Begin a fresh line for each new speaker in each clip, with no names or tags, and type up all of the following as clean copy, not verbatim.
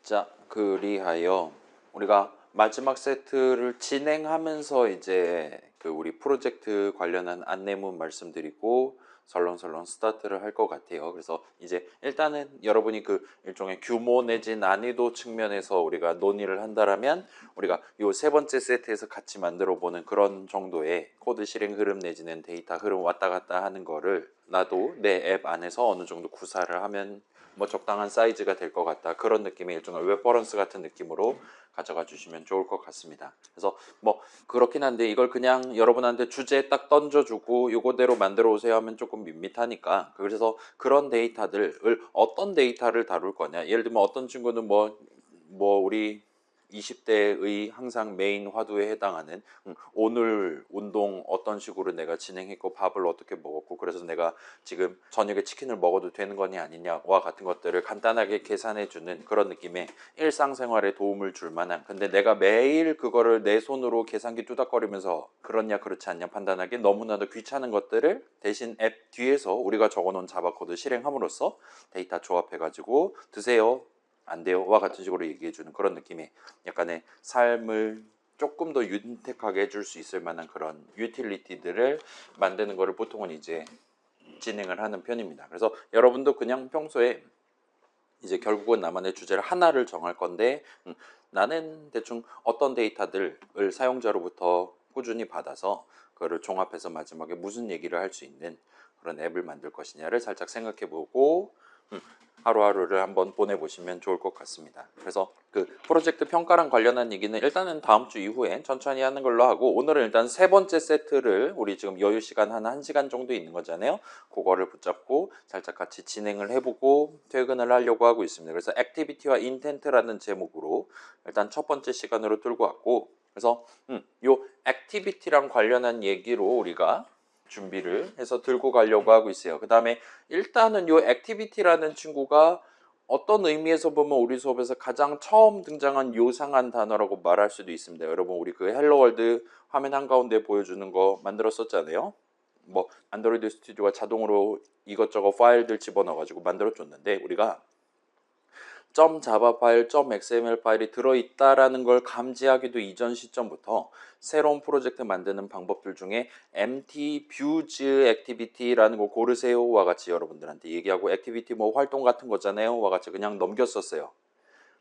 자, 그리하여 우리가 마지막 세트를 진행하면서 이제 그 우리 프로젝트 관련한 안내문 말씀드리고 설렁설렁 스타트를 할 것 같아요. 그래서 이제 일단은 여러분이 그 일종의 규모 내지 난이도 측면에서 우리가 논의를 한다라면 우리가 요 세 번째 세트에서 같이 만들어 보는 그런 정도의 코드 실행 흐름 내지는 데이터 흐름 왔다 갔다 하는 거를 나도 내 앱 안에서 어느 정도 구사를 하면 뭐 적당한 사이즈가 될 것 같다. 그런 느낌의 일종의 웹퍼런스 같은 느낌으로 가져가 주시면 좋을 것 같습니다. 그래서 뭐 그렇긴 한데 이걸 그냥 여러분한테 주제 딱 던져주고 요거대로 만들어 오세요 하면 조금 밋밋하니까, 그래서 그런 데이터들을 어떤 데이터를 다룰 거냐, 예를 들면 어떤 친구는 뭐 우리 20대의 항상 메인 화두에 해당하는 오늘 운동 어떤 식으로 내가 진행했고 밥을 어떻게 먹었고 그래서 내가 지금 저녁에 치킨을 먹어도 되는 거냐 아니냐와 같은 것들을 간단하게 계산해 주는 그런 느낌의 일상생활에 도움을 줄 만한, 근데 내가 매일 그거를 내 손으로 계산기 뚜닥거리면서 그렇냐 그렇지 않냐 판단하기 너무나도 귀찮은 것들을 대신 앱 뒤에서 우리가 적어놓은 자바 코드 실행함으로써 데이터 조합해 가지고 드세요 안 돼요와 같은 식으로 얘기해주는 그런 느낌의 약간의 삶을 조금 더 윤택하게 해줄 수 있을 만한 그런 유틸리티들을 만드는 거를 보통은 이제 진행을 하는 편입니다. 그래서 여러분도 그냥 평소에 이제 결국은 나만의 주제를 하나를 정할 건데 나는 대충 어떤 데이터들을 사용자로부터 꾸준히 받아서 그거를 종합해서 마지막에 무슨 얘기를 할 수 있는 그런 앱을 만들 것이냐를 살짝 생각해 보고 하루하루를 한번 보내보시면 좋을 것 같습니다. 그래서 그 프로젝트 평가랑 관련한 얘기는 일단은 다음 주 이후에 천천히 하는 걸로 하고, 오늘은 일단 세 번째 세트를 우리 지금 여유 시간 한 1시간 정도 있는 거잖아요. 그거를 붙잡고 살짝 같이 진행을 해보고 퇴근을 하려고 하고 있습니다. 그래서 액티비티와 인텐트라는 제목으로 일단 첫 번째 시간으로 들고 왔고, 그래서 요 액티비티랑 관련한 얘기로 우리가 준비를 해서 들고 가려고 하고 있어요. 그 다음에 일단은 요 액티비티라는 친구가 어떤 의미에서 보면 우리 수업에서 가장 처음 등장한 요상한 단어라고 말할 수도 있습니다. 여러분 우리 그 헬로월드 화면 한가운데 보여주는 거 만들었었잖아요. 뭐 안드로이드 스튜디오가 자동으로 이것저것 파일들 집어넣어 가지고 만들어 줬는데, 우리가 .java 파일, .xml 파일이 들어있다라는 걸 감지하기도 이전 시점부터 새로운 프로젝트 만드는 방법들 중에 empty views activity라는 거 고르세요와 같이 여러분들한테 얘기하고, 액티비티 뭐 활동 같은 거잖아요와 같이 그냥 넘겼었어요.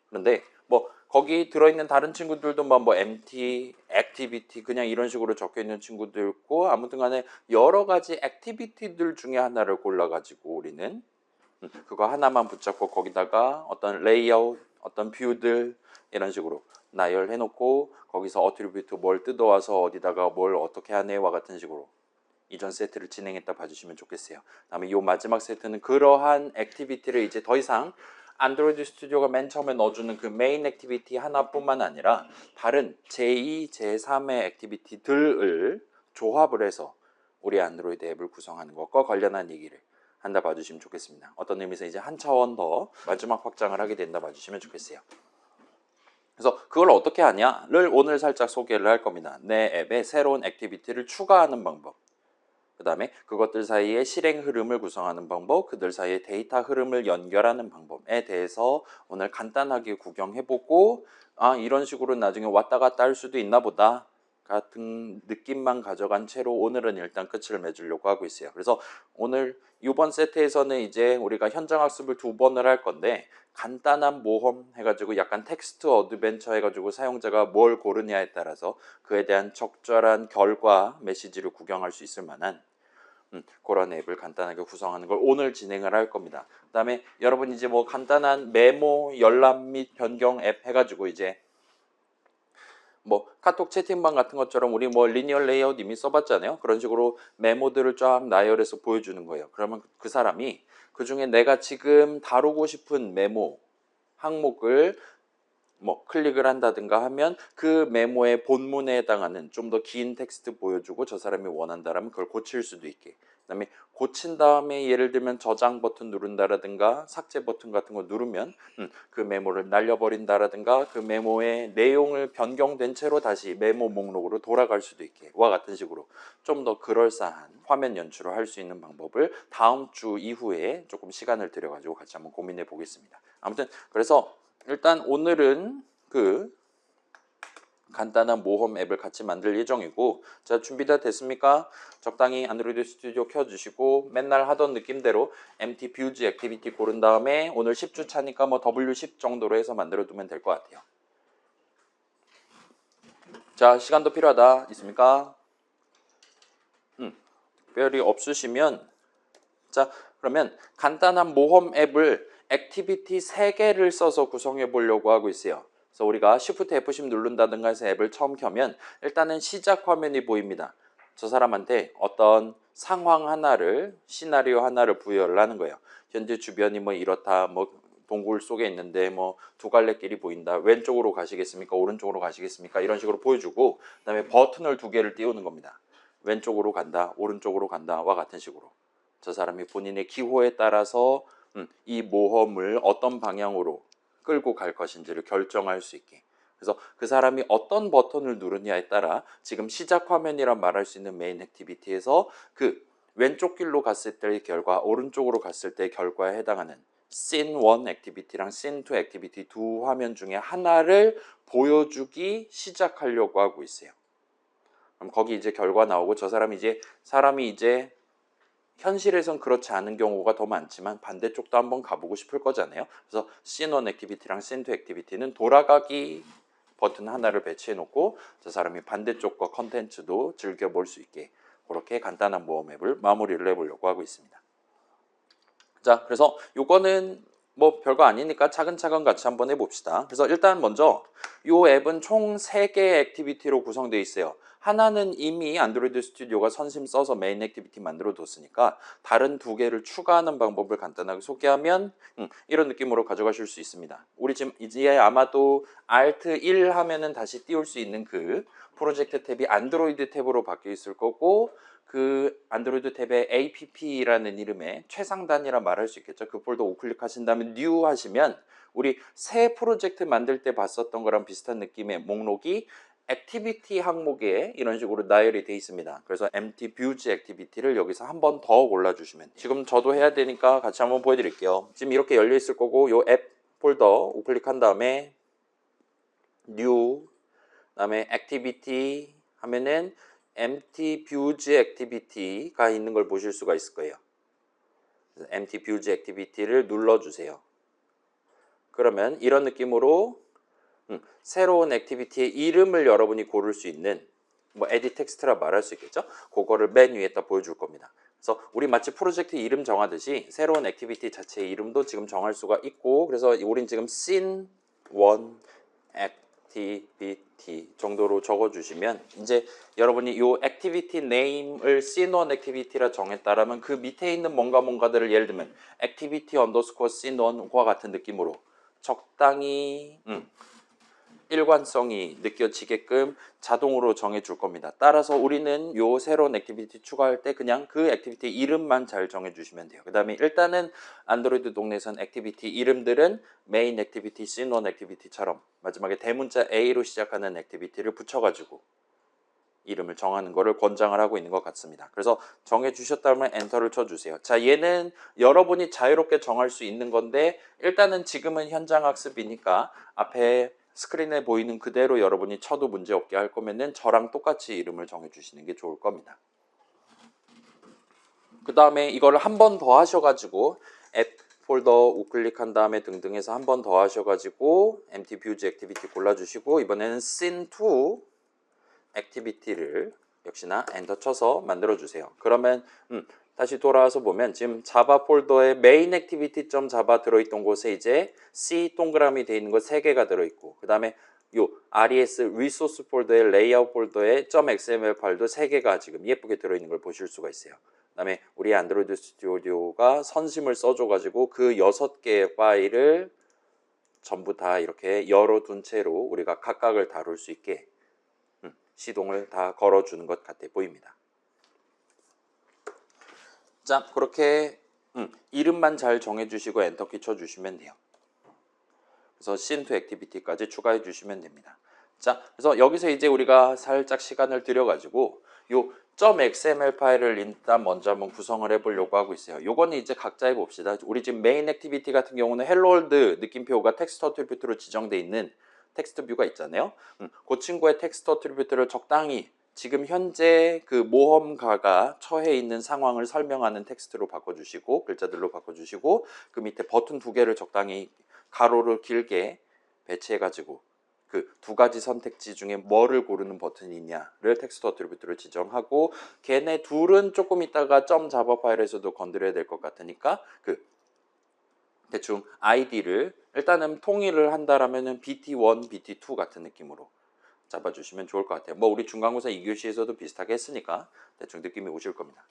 그런데 뭐 거기 들어있는 다른 친구들도 뭐 empty activity 그냥 이런 식으로 적혀 있는 친구도 있고, 아무튼 간에 여러 가지 액티비티들 중에 하나를 골라가지고 우리는 그거 하나만 붙잡고 거기다가 어떤 레이아웃, 어떤 뷰들 이런 식으로 나열해 놓고 거기서 어트리뷰트 뭘 뜯어와서 어디다가 뭘 어떻게 하네와 같은 식으로 이전 세트를 진행했다 봐주시면 좋겠어요. 다음에 이 마지막 세트는 그러한 액티비티를 이제 더 이상 안드로이드 스튜디오가 맨 처음에 넣어주는 그 메인 액티비티 하나뿐만 아니라 다른 제2, 제3의 액티비티들을 조합을 해서 우리 안드로이드 앱을 구성하는 것과 관련한 얘기를 한다 봐주시면 좋겠습니다. 어떤 의미에서 이제 한 차원 더 마지막 확장을 하게 된다 봐주시면 좋겠어요. 그래서 그걸 어떻게 하냐를 오늘 살짝 소개를 할 겁니다. 내 앱에 새로운 액티비티를 추가하는 방법, 그 다음에 그것들 사이에 실행 흐름을 구성하는 방법, 그들 사이에 데이터 흐름을 연결하는 방법에 대해서 오늘 간단하게 구경해보고, 아 이런 식으로 나중에 왔다 갔다 할 수도 있나 보다 같은 느낌만 가져간 채로 오늘은 일단 끝을 맺으려고 하고 있어요. 그래서 오늘 이번 세트에서는 이제 우리가 현장 학습을 2번을 할 건데, 간단한 모험 해가지고 약간 텍스트 어드벤처 해가지고 사용자가 뭘 고르냐에 따라서 그에 대한 적절한 결과 메시지를 구경할 수 있을 만한 그런 앱을 간단하게 구성하는 걸 오늘 진행을 할 겁니다. 그 다음에 여러분 이제 뭐 간단한 메모, 열람 및 변경 앱 해가지고 이제 뭐 카톡 채팅방 같은 것처럼 우리 뭐 리니어 레이아웃 이미 써봤잖아요. 그런 식으로 메모들을 쫙 나열해서 보여주는 거예요. 그러면 그 사람이 그 중에 내가 지금 다루고 싶은 메모 항목을 뭐 클릭을 한다든가 하면 그 메모의 본문에 해당하는 좀 더 긴 텍스트 보여주고 저 사람이 원한다라면 그걸 고칠 수도 있게, 그다음에 고친 다음에 예를 들면 저장 버튼 누른다라든가 삭제 버튼 같은 거 누르면 그 메모를 날려버린다라든가 그 메모의 내용을 변경된 채로 다시 메모 목록으로 돌아갈 수도 있게 와 같은 식으로 좀 더 그럴싸한 화면 연출을 할 수 있는 방법을 다음 주 이후에 조금 시간을 들여가지고 같이 한번 고민해 보겠습니다. 아무튼 그래서 일단 오늘은 그 간단한 모험 앱을 같이 만들 예정이고, 자, 준비 다 됐습니까? 적당히 안드로이드 스튜디오 켜주시고 맨날 하던 느낌대로 MT 뷰즈 액티비티 고른 다음에 오늘 10주 차니까 뭐 W10 정도로 해서 만들어 두면 될 것 같아요. 자, 시간도 필요하다 있습니까? 특별히 없으시면, 자, 그러면 간단한 모험 앱을 액티비티 3개를 써서 구성해 보려고 하고 있어요. 그래서 우리가 Shift F10 누른다든가 해서 앱을 처음 켜면 일단은 시작 화면이 보입니다. 저 사람한테 어떤 상황 하나를, 시나리오 하나를 부여를 하는 거예요. 현재 주변이 뭐 이렇다, 뭐 동굴 속에 있는데 뭐 두 갈래 길이 보인다. 왼쪽으로 가시겠습니까? 오른쪽으로 가시겠습니까? 이런 식으로 보여주고, 그다음에 버튼을 2개를 띄우는 겁니다. 왼쪽으로 간다, 오른쪽으로 간다와 같은 식으로. 저 사람이 본인의 기호에 따라서 이 모험을 어떤 방향으로 끌고 갈 것인지를 결정할 수 있게. 그래서 그 사람이 어떤 버튼을 누르냐에 따라 지금 시작 화면이란 말할 수 있는 메인 액티비티에서 그 왼쪽 길로 갔을 때의 결과, 오른쪽으로 갔을 때의 결과에 해당하는 Scene 1 액티비티랑 Scene 2 액티비티 두 화면 중에 하나를 보여주기 시작하려고 하고 있어요. 그럼 거기 이제 결과 나오고, 저 사람이 이제 현실에선 그렇지 않은 경우가 더 많지만 반대쪽도 한번 가보고 싶을 거잖아요. 그래서 Scene1 액티비티랑 Scene2 액티비티는 돌아가기 버튼 하나를 배치해 놓고 저 사람이 반대쪽과 컨텐츠도 즐겨볼 수 있게 그렇게 간단한 모험 앱을 마무리를 해보려고 하고 있습니다. 자, 그래서 요거는 뭐 별거 아니니까 차근차근 같이 한번 해봅시다. 그래서 일단 먼저 요 앱은 총 3개의 액티비티로 구성되어 있어요. 하나는 이미 안드로이드 스튜디오가 선심 써서 메인 액티비티 만들어 뒀으니까 다른 2개를 추가하는 방법을 간단하게 소개하면 이런 느낌으로 가져가실 수 있습니다. 우리 지금 이제 아마도 Alt 1 하면은 다시 띄울 수 있는 그 프로젝트 탭이 안드로이드 탭으로 바뀌어 있을 거고, 그 안드로이드 탭에 app라는 이름의 최상단이라 말할 수 있겠죠. 그 폴더 우클릭하신 다음에 new 하시면 우리 새 프로젝트 만들 때 봤었던 거랑 비슷한 느낌의 목록이 액티비티 항목에 이런 식으로 나열이 되어 있습니다. 그래서 empty views 액티비티를 여기서 한 번 더 골라주시면 돼요. 지금 저도 해야 되니까 같이 한번 보여드릴게요. 지금 이렇게 열려 있을 거고, 요 앱 폴더 우클릭한 다음에 new, 그다음에 액티비티 하면은 empty views 액티비티가 있는 걸 보실 수가 있을 거예요. empty views 액티비티를 눌러주세요. 그러면 이런 느낌으로 새로운 액티비티의 이름을 여러분이 고를 수 있는, 뭐 edit 텍스트라 말할 수 있겠죠. 그거를 맨 위에다 보여줄 겁니다. 그래서 우리 마치 프로젝트 이름 정하듯이 새로운 액티비티 자체의 이름도 지금 정할 수가 있고, 그래서 우린 지금 scene 1 액티비티 정도로 적어주시면 이제 여러분이 이 액티비티 네임을 scene1 액티비티라 정했다라면 그 밑에 있는 뭔가들을 예를 들면 액티비티 언더스코어 scene1과 같은 느낌으로 적당히 일관성이 느껴지게끔 자동으로 정해줄 겁니다. 따라서 우리는 요 새로운 액티비티 추가할 때 그냥 그 액티비티 이름만 잘 정해주시면 돼요. 그 다음에 일단은 안드로이드 동네에선 액티비티 이름들은 메인 액티비티, scene1 액티비티처럼 마지막에 대문자 A로 시작하는 액티비티를 붙여가지고 이름을 정하는 거를 권장을 하고 있는 것 같습니다. 그래서 정해주셨다면 엔터를 쳐주세요. 자, 얘는 여러분이 자유롭게 정할 수 있는 건데 일단은 지금은 현장 학습이니까 앞에 스크린에 보이는 그대로 여러분이 쳐도 문제없게 할 거면은 저랑 똑같이 이름을 정해주시는 게 좋을 겁니다. 그 다음에 이걸 한 번 더 하셔가지고 앱 폴더 우클릭한 다음에 등등 해서 한 번 더 하셔가지고 empty views 액티비티 골라주시고 이번에는 scene 2 액티비티를 역시나 엔터 쳐서 만들어 주세요. 그러면 다시 돌아와서 보면 지금 자바 폴더에 main activity.java 들어있던 곳에 이제 C 동그라미 되어 있는 거 3개가 들어있고, 그 다음에 요 res resource 폴더에 layout 폴더에 .xml 파일도 3개가 지금 예쁘게 들어있는 걸 보실 수가 있어요. 그 다음에 우리 안드로이드 스튜디오가 선심을 써줘가지고 그 6개의 파일을 전부 다 이렇게 열어둔 채로 우리가 각각을 다룰 수 있게 시동을 다 걸어주는 것 같아 보입니다. 자, 그렇게 이름만 잘 정해주시고 엔터키 쳐주시면 돼요. 그래서 scene2 액티비티까지 추가해 주시면 됩니다. 자, 그래서 여기서 이제 우리가 살짝 시간을 들여가지고 요 .xml 파일을 일단 먼저 한번 구성을 해보려고 하고 있어요. 요거는 이제 각자 해봅시다. 우리 지금 메인 액티비티 같은 경우는 헬로 월드 느낌표가 텍스트 어트리뷰트로 지정돼 있는 텍스트 뷰가 있잖아요. 그 친구의 텍스트 어트리뷰트를 적당히 지금 현재 그 모험가가 처해 있는 상황을 설명하는 텍스트로 바꿔주시고 글자들로 바꿔주시고 그 밑에 버튼 두 개를 적당히 가로를 길게 배치해가지고 그 두 가지 선택지 중에 뭐를 고르는 버튼이 있냐를 텍스트 어트리뷰트를 지정하고 걔네 둘은 조금 있다가 점 자바 파일에서도 건드려야 될 것 같으니까 그 대충 아이디를 일단은 통일을 한다라면은 BT1, BT2 같은 느낌으로 잡아주시면 좋을 것 같아요. 뭐 우리 중간고사 2교시에서도 비슷하게 했으니까 대충 느낌이 오실 겁니다.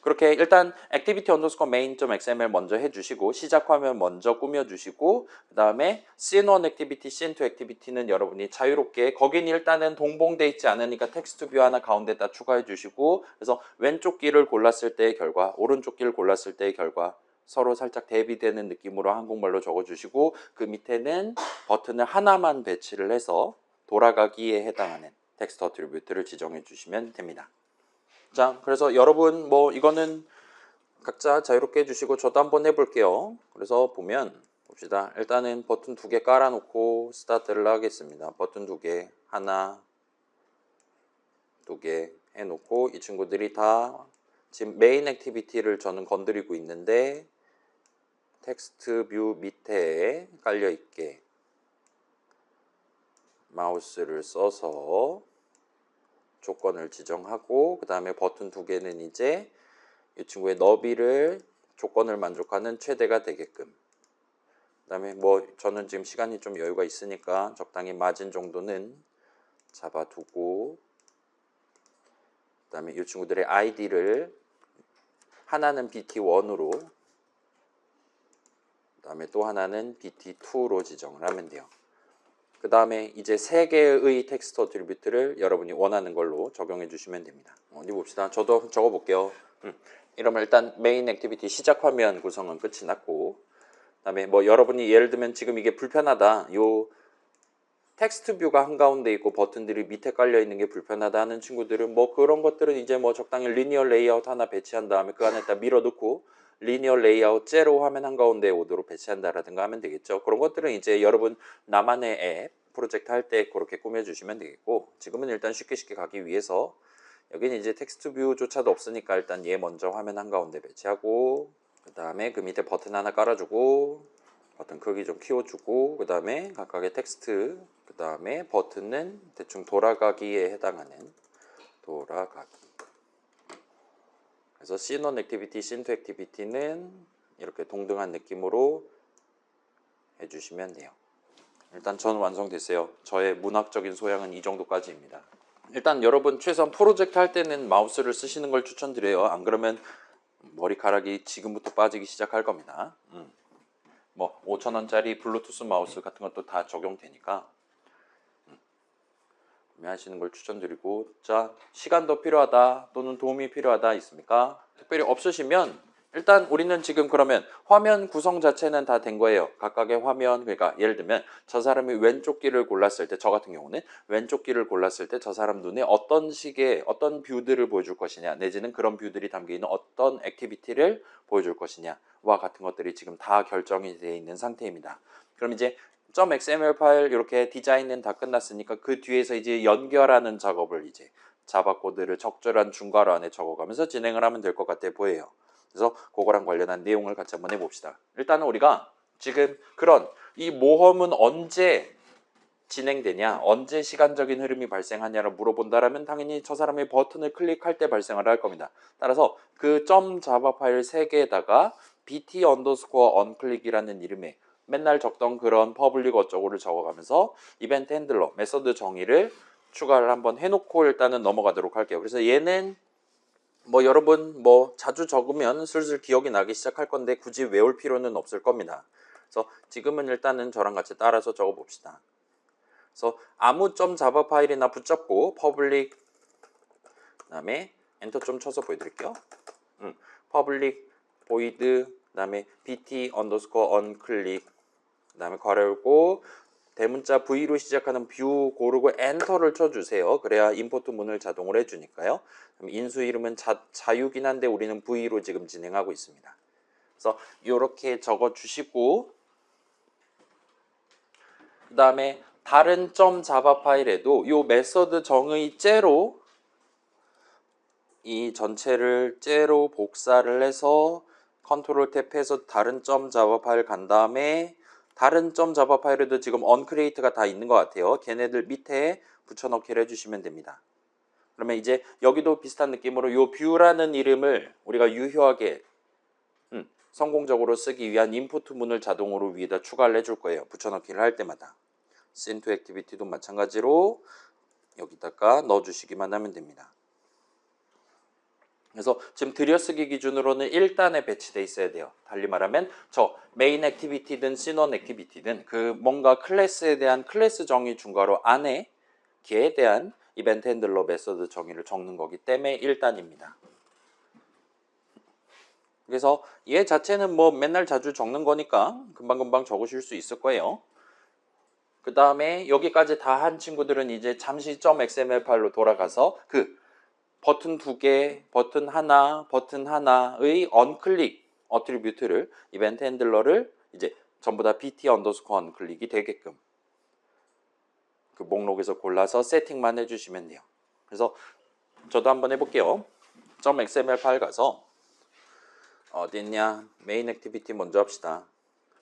그렇게 일단 activity underscore main.xml 먼저 해주시고 시작 화면 먼저 꾸며주시고 그 다음에 scene1 activity, scene2 activity는 여러분이 자유롭게 거긴 일단은 동봉돼 있지 않으니까 텍스트 뷰 하나 가운데다 추가해 주시고 그래서 왼쪽 길을 골랐을 때의 결과 오른쪽 길을 골랐을 때의 결과 서로 살짝 대비되는 느낌으로 한국말로 적어주시고 그 밑에는 버튼을 하나만 배치를 해서 돌아가기에 해당하는 텍스트 어트리뷰트를 지정해 주시면 됩니다. 자, 그래서 여러분 뭐 이거는 각자 자유롭게 해주시고 저도 한번 해볼게요. 그래서 보면 봅시다. 일단은 버튼 두 개 깔아놓고 스타트를 하겠습니다. 버튼 두 개, 하나, 두 개 해놓고 이 친구들이 다 지금 메인 액티비티를 저는 건드리고 있는데 텍스트 뷰 밑에 깔려있게 마우스를 써서 조건을 지정하고 그 다음에 버튼 두 개는 이제 이 친구의 너비를 조건을 만족하는 최대가 되게끔 그 다음에 뭐 저는 지금 시간이 좀 여유가 있으니까 적당히 마진 정도는 잡아두고 그 다음에 이 친구들의 아이디를 하나는 BT1으로 그 다음에 또 하나는 BT2로 지정을 하면 돼요. 그 다음에 이제 세 개의 텍스트 어트리뷰트를 여러분이 원하는 걸로 적용해 주시면 됩니다. 어디 봅시다. 저도 적어 볼게요. 이러면 일단 메인 액티비티 시작 화면 구성은 끝이 났고 그 다음에 뭐 여러분이 예를 들면 지금 이게 불편하다. 요 텍스트 뷰가 한가운데 있고 버튼들이 밑에 깔려 있는 게 불편하다 하는 친구들은 뭐 그런 것들은 이제 뭐 적당히 리니어 레이아웃 하나 배치한 다음에 그 안에다 밀어 넣고 리니어 레이아웃 제로 화면 한가운데 오도록 배치한다라든가 하면 되겠죠. 그런 것들은 이제 여러분 나만의 앱 프로젝트 할 때 그렇게 꾸며주시면 되겠고 지금은 일단 쉽게 가기 위해서 여기는 이제 텍스트 뷰조차도 없으니까 일단 얘 먼저 화면 한가운데 배치하고 그 다음에 그 밑에 버튼 하나 깔아주고 버튼 크기 좀 키워주고 그 다음에 각각의 텍스트 그 다음에 버튼은 대충 돌아가기에 해당하는 돌아가기 그래서 scene1 액티비티, scene2 액티비티는 이렇게 동등한 느낌으로 해주시면 돼요. 일단 저는 완성됐어요. 저의 문학적인 소양은 이 정도까지입니다. 일단 여러분 최소한 프로젝트 할 때는 마우스를 쓰시는 걸 추천드려요. 안 그러면 머리카락이 지금부터 빠지기 시작할 겁니다. 뭐 5,000원짜리 블루투스 마우스 같은 것도 다 적용되니까 구매하시는 걸 추천드리고 자 시간 더 필요하다 또는 도움이 필요하다 있습니까? 특별히 없으시면 일단 우리는 지금 그러면 화면 구성 자체는 다 된 거예요. 각각의 화면 그러니까 예를 들면 저 사람이 왼쪽 길을 골랐을 때 저 같은 경우는 왼쪽 길을 골랐을 때 저 사람 눈에 어떤 식의 어떤 뷰들을 보여줄 것이냐 내지는 그런 뷰들이 담겨있는 어떤 액티비티를 보여줄 것이냐와 같은 것들이 지금 다 결정이 되어 있는 상태입니다. 그럼 이제 .xml 파일 이렇게 디자인은 다 끝났으니까 그 뒤에서 이제 연결하는 작업을 이제 자바 코드를 적절한 중괄호 안에 적어가면서 진행을 하면 될 것 같아 보여요. 그래서 그거랑 관련한 내용을 같이 한번 해봅시다. 일단은 우리가 지금 그런 이 모험은 언제 진행되냐 언제 시간적인 흐름이 발생하냐를 물어본다라면 당연히 저 사람의 버튼을 클릭할 때 발생을 할 겁니다. 따라서 그 .java 파일 3개에다가 bt 언더스코어 onClick이라는 이름의 맨날 적던 그런 퍼블릭 어쩌고를 적어가면서 이벤트 핸들러 메서드 정의를 추가를 한번 해놓고 일단은 넘어가도록 할게요. 그래서 얘는 뭐 여러분 뭐 자주 적으면 슬슬 기억이 나기 시작할 건데 굳이 외울 필요는 없을 겁니다. 그래서 지금은 일단은 저랑 같이 따라서 적어 봅시다. 그래서 아무 .java 파일이나 붙잡고 public 그 다음에 엔터 좀 쳐서 보여드릴게요. public void 그 다음에 bt 언더스코어 onClick 그 다음에 괄호 열고 대문자 V로 시작하는 뷰 고르고 엔터를 쳐주세요. 그래야 임포트 문을 자동으로 해주니까요. 그럼 인수 이름은 자유긴 한데 우리는 V로 지금 진행하고 있습니다. 그래서 이렇게 적어주시고 그 다음에 다른 점 자바 파일에도 이 메서드 정의 째로 이 전체를 째로 복사를 해서 컨트롤 탭해서 다른 점 자바 파일 간 다음에 다른 점 자바 파일에도 지금 언크리에이트가 다 있는 것 같아요. 걔네들 밑에 붙여넣기를 해주시면 됩니다. 그러면 이제 여기도 비슷한 느낌으로 이 뷰라는 이름을 우리가 유효하게 성공적으로 쓰기 위한 인풋 문을 자동으로 위에다 추가를 해줄 거예요. 붙여넣기를 할 때마다. Scene2 Activity도 마찬가지로 여기다가 넣어주시기만 하면 됩니다. 그래서 지금 들여쓰기 기준으로는 1단에 배치돼 있어야 돼요. 달리 말하면 저 메인 액티비티든 씬1 액티비티든 그 뭔가 클래스에 대한 클래스 정의 중괄호 안에 걔에 대한 이벤트 핸들러 메서드 정의를 적는 거기 때문에 1단입니다. 그래서 얘 자체는 뭐 맨날 자주 적는 거니까 금방금방 적으실 수 있을 거예요. 그 다음에 여기까지 다 한 친구들은 이제 잠시 .xml 파일로 돌아가서 그 버튼 2개, 버튼 하나의 언클릭 어트리뷰트를 이벤트 핸들러를 이제 전부 다 bt 언더스코어 언클릭이 되게끔 그 목록에서 골라서 세팅만 해주시면 돼요. 그래서 저도 한번 해볼게요. .xml 파일 가서 어디 있냐? 메인 액티비티 먼저 합시다.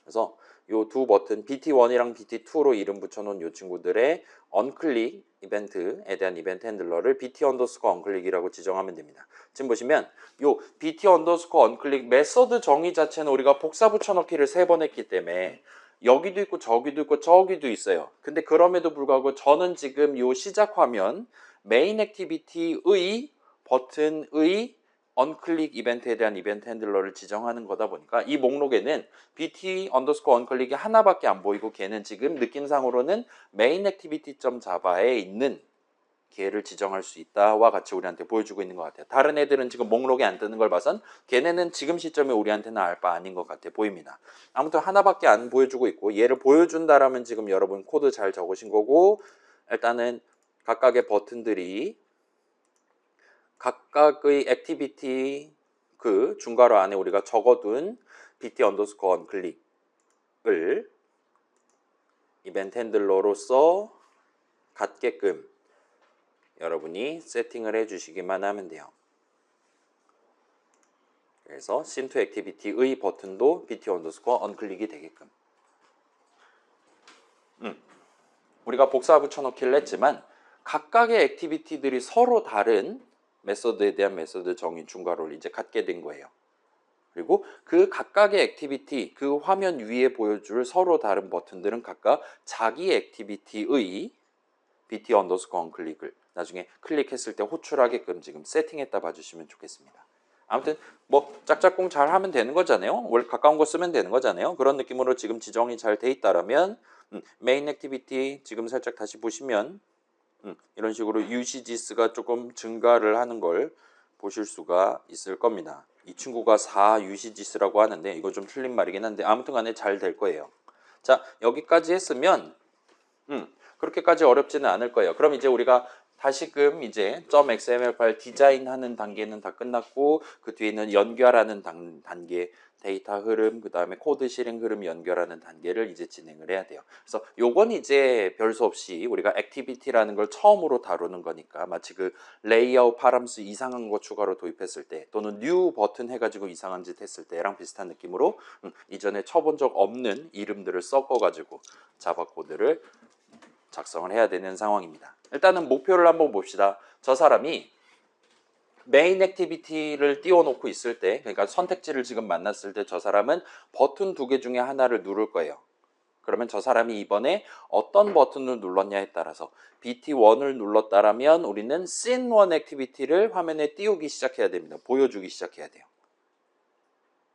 그래서 요 두 버튼 BT1이랑 BT2로 이름 붙여놓은 요 친구들의 언클릭 이벤트에 대한 이벤트 핸들러를 BT 언더스코어 언클릭이라고 지정하면 됩니다. 지금 보시면 요 BT 언더스코어 언클릭 메서드 정의 자체는 우리가 복사 붙여넣기를 3번 했기 때문에 여기도 있고 저기도 있고 저기도 있어요. 근데 그럼에도 불구하고 저는 지금 요 시작 화면 메인 액티비티의 버튼의 언클릭 이벤트에 대한 이벤트 핸들러를 지정하는 거다 보니까 이 목록에는 BT 언더스코어 언클릭이 하나밖에 안 보이고 걔는 지금 느낌상으로는 메인 액티비티.java에 있는 걔를 지정할 수 있다와 같이 우리한테 보여주고 있는 것 같아요. 다른 애들은 지금 목록에 안 뜨는 걸 봐선 걔네는 지금 시점에 우리한테는 알 바 아닌 것 같아 보입니다. 아무튼 하나밖에 안 보여주고 있고 얘를 보여준다라면 지금 여러분 코드 잘 적으신 거고 일단은 각각의 버튼들이 각각의 액티비티 그 중괄호 안에 우리가 적어둔 BT 언더스코어 언클릭을 이벤트 핸들러로서 갖게끔 여러분이 세팅을 해주시기만 하면 돼요. 그래서 Scene2 Activity의 버튼도 BT 언더스코어 언클릭이 되게끔 우리가 복사 붙여넣기를 했지만 각각의 액티비티들이 서로 다른 메서드에 대한 메서드 정의 중괄호를 이제 갖게 된 거예요. 그리고 그 각각의 액티비티, 그 화면 위에 보여줄 서로 다른 버튼들은 각각 자기 액티비티의 BT 언더스코어 언클릭을 나중에 클릭했을 때 호출하게끔 지금 세팅했다 봐주시면 좋겠습니다. 아무튼 뭐 짝짝꿍 잘 하면 되는 거잖아요. 원래 가까운 거 쓰면 되는 거잖아요. 그런 느낌으로 지금 지정이 잘 돼 있다라면 메인 액티비티 지금 살짝 다시 보시면 이런 식으로 UCGS가 조금 증가를 하는 걸 보실 수가 있을 겁니다. 이 친구가 4 UCGS라고 하는데 이거 좀 틀린 말이긴 한데 아무튼 간에 잘 될 거예요. 자, 여기까지 했으면 그렇게까지 어렵지는 않을 거예요. 그럼 이제 우리가 다시금 이제 .xml 파일 디자인하는 단계는 다 끝났고 그 뒤에는 연결하는 단계 데이터 흐름, 그 다음에 코드 실행 흐름 연결하는 단계를 이제 진행을 해야 돼요. 그래서 요건 이제 별 수 없이 우리가 액티비티라는 걸 처음으로 다루는 거니까 마치 그 레이아웃 파람수 이상한 거 추가로 도입했을 때 또는 뉴 버튼 해가지고 이상한 짓 했을 때랑 비슷한 느낌으로 이전에 쳐본 적 없는 이름들을 섞어가지고 자바 코드를 작성을 해야 되는 상황입니다. 일단은 목표를 한번 봅시다. 저 사람이 메인 액티비티를 띄워놓고 있을 때, 그러니까 선택지를 지금 만났을 때 저 사람은 버튼 2개 중에 하나를 누를 거예요. 그러면 저 사람이 이번에 어떤 버튼을 눌렀냐에 따라서 BT1을 눌렀다라면 우리는 Scene1 액티비티를 화면에 띄우기 시작해야 됩니다. 보여주기 시작해야 돼요.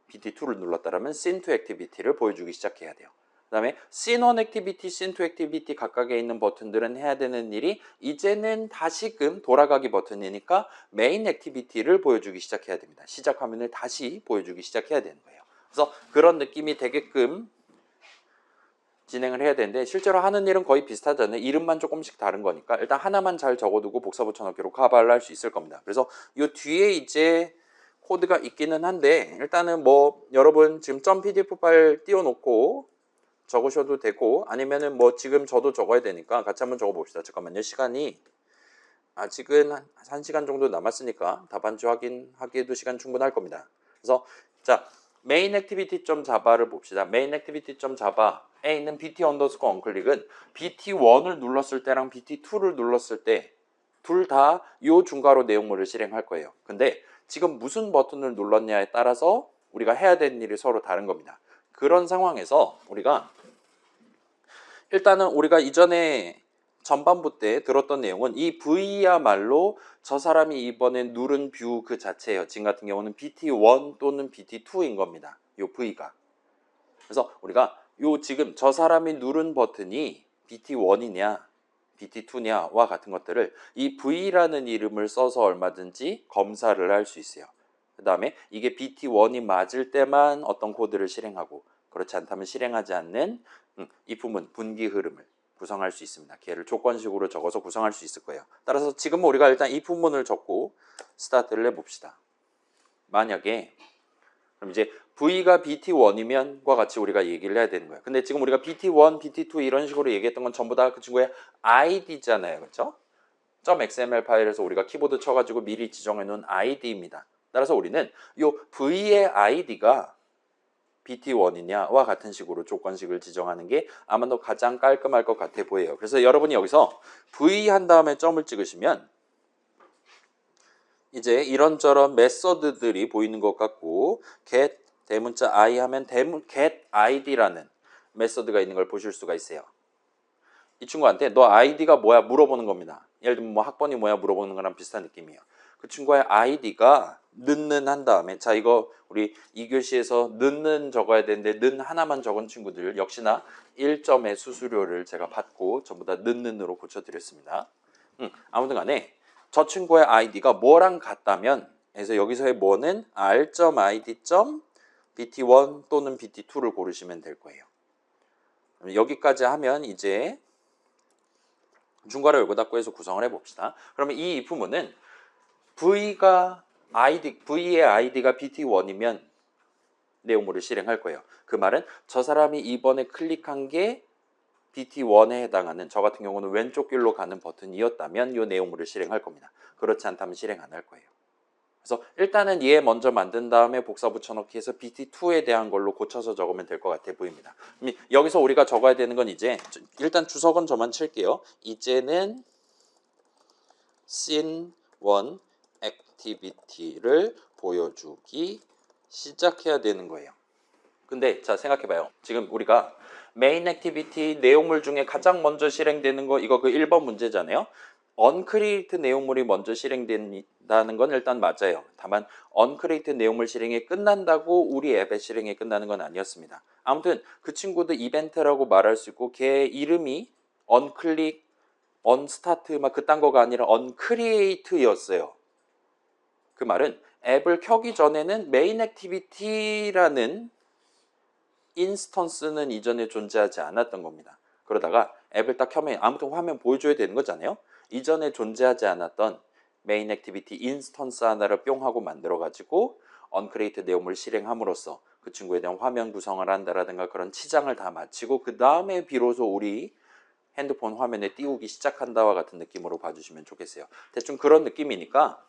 BT2를 눌렀다라면 Scene2 액티비티를 보여주기 시작해야 돼요. 그 다음에 Scene1 액티비티, Scene2 액티비티 각각에 있는 버튼들은 해야 되는 일이 이제는 다시금 돌아가기 버튼이니까 메인 액티비티를 보여주기 시작해야 됩니다. 시작 화면을 다시 보여주기 시작해야 되는 거예요. 그래서 그런 느낌이 되게끔 진행을 해야 되는데 실제로 하는 일은 거의 비슷하잖아요. 이름만 조금씩 다른 거니까 일단 하나만 잘 적어두고 복사 붙여넣기로 카바를 할 수 있을 겁니다. 그래서 이 뒤에 이제 코드가 있기는 한데 일단은 뭐 여러분 지금 .pdf 파일 띄워놓고 적으셔도 되고 아니면은 뭐 지금 저도 적어야 되니까 같이 한번 적어봅시다. 잠깐만요. 시간이 아직은 한 1시간 정도 남았으니까 답안지 확인하기에도 시간 충분할 겁니다. 그래서 자 메인 액티비티 자바를 봅시다. 메인 액티비티 자바에 있는 bt 언더스코어 언클릭은 bt1을 눌렀을 때랑 bt2를 눌렀을 때 둘 다 요 중괄호 내용물을 실행할 거예요. 근데 지금 무슨 버튼을 눌렀냐에 따라서 우리가 해야 되는 일이 서로 다른 겁니다. 그런 상황에서 우리가 일단은 우리가 이전에 전반부 때 들었던 내용은 이 V야말로 저 사람이 이번에 누른 뷰 그 자체예요. 지금 같은 경우는 BT1 또는 BT2인 겁니다. 요 V가. 그래서 우리가 요 지금 저 사람이 누른 버튼이 BT1이냐 BT2냐와 같은 것들을 이 V라는 이름을 써서 얼마든지 검사를 할 수 있어요. 그 다음에 이게 BT1이 맞을 때만 어떤 코드를 실행하고 그렇지 않다면 실행하지 않는 이 부분 분기 흐름을 구성할 수 있습니다. 걔를 조건식으로 적어서 구성할 수 있을 거예요. 따라서 지금 우리가 일단 이 부분을 적고 스타트를 해봅시다. 만약에 그럼 이제 V가 BT1이면과 같이 우리가 얘기를 해야 되는 거예요. 근데 지금 우리가 BT1, BT2 이런 식으로 얘기했던 건 전부 다 그 친구의 ID잖아요. 그렇죠? .xml 파일에서 우리가 키보드 쳐가지고 미리 지정해 놓은 ID입니다. 따라서 우리는 이 V의 ID가 BT1이냐와 같은 식으로 조건식을 지정하는 게 아마도 가장 깔끔할 것 같아 보여요. 그래서 여러분이 여기서 V 한 다음에 점을 찍으시면 이제 이런저런 메서드들이 보이는 것 같고 get 대문자 I 하면 get ID라는 메서드가 있는 걸 보실 수가 있어요. 이 친구한테 너 아이디가 뭐야 물어보는 겁니다. 예를 들면 뭐 학번이 뭐야 물어보는 거랑 비슷한 느낌이에요. 그 친구의 아이디가 는는 한 다음에 자 이거 우리 2교시에서 는는 적어야 되는데 는 하나만 적은 친구들 역시나 1점의 수수료를 제가 받고 전부 다 는는으로 고쳐드렸습니다. 아무튼 간에 저 친구의 아이디가 뭐랑 같다면 그래서 여기서의 뭐는 r.id.bt1 또는 bt2를 고르시면 될 거예요. 여기까지 하면 이제 중괄호 열고 닫고 해서 구성을 해봅시다. 그러면 이 if문은 V의 ID가 BT1이면 내용물을 실행할 거예요. 그 말은 저 사람이 이번에 클릭한 게 BT1에 해당하는 저 같은 경우는 왼쪽 길로 가는 버튼이었다면 이 내용물을 실행할 겁니다. 그렇지 않다면 실행 안 할 거예요. 그래서 일단은 얘 먼저 만든 다음에 복사 붙여넣기 해서 BT2에 대한 걸로 고쳐서 적으면 될 것 같아 보입니다. 여기서 우리가 적어야 되는 건 이제 일단 주석은 저만 칠게요. 이제는 scene1 activity를 보여주기 시작해야 되는 거예요. 근데 자 생각해봐요. 지금 우리가 메인 액티비티 내용물 중에 가장 먼저 실행되는 거 이거 그 1번 문제잖아요. 언크리에이트 내용물이 먼저 실행된다는 건 일단 맞아요. 다만 언크리에이트 내용물 실행이 끝난다고 우리 앱의 실행이 끝나는 건 아니었습니다. 아무튼 그 친구도 이벤트라고 말할 수 있고 걔 이름이 언클릭, 언스타트 막 그딴 거가 아니라 언크리에이트였어요. 그 말은 앱을 켜기 전에는 메인 액티비티라는 인스턴스는 이전에 존재하지 않았던 겁니다. 그러다가 앱을 딱 켜면 아무튼 화면 보여줘야 되는 거잖아요. 이전에 존재하지 않았던 메인 액티비티 인스턴스 하나를 뿅 하고 만들어가지고 언크리에이트 내용을 실행함으로써 그 친구에 대한 화면 구성을 한다라든가 그런 치장을 다 마치고 그 다음에 비로소 우리 핸드폰 화면에 띄우기 시작한다와 같은 느낌으로 봐주시면 좋겠어요. 대충 그런 느낌이니까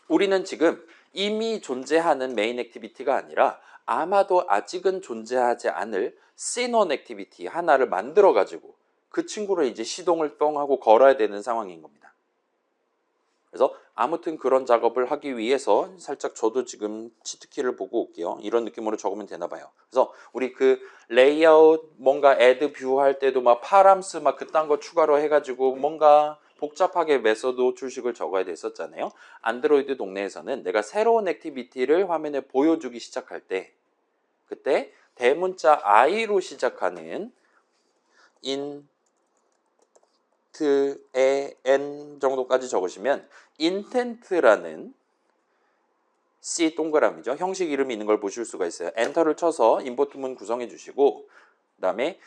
우리는 지금 이미 존재하는 메인 액티비티가 아니라 아마도 아직은 존재하지 않을 scene1 액티비티 하나를 만들어 가지고 그 친구를 이제 시동을 똥 하고 걸어야 되는 상황인 겁니다. 그래서 아무튼 그런 작업을 하기 위해서 살짝 저도 지금 치트키를 보고 올게요. 이런 느낌으로 적으면 되나 봐요. 그래서 우리 그 레이아웃 뭔가 애드 뷰 할 때도 막 파람스 막 그딴 거 추가로 해가지고 뭔가 복잡하게 메서드 출식을 적어야 됐었잖아요. 안드로이드 동네에서는 내가 새로운 액티비티를 화면에 보여주기 시작할 때 그때 대문자 I로 시작하는 int에 n 정도까지 적으시면 intent라는 C 동그라미죠. 형식 이름이 있는 걸 보실 수가 있어요. 엔터를 쳐서 인포트문 구성해 주시고 그다음에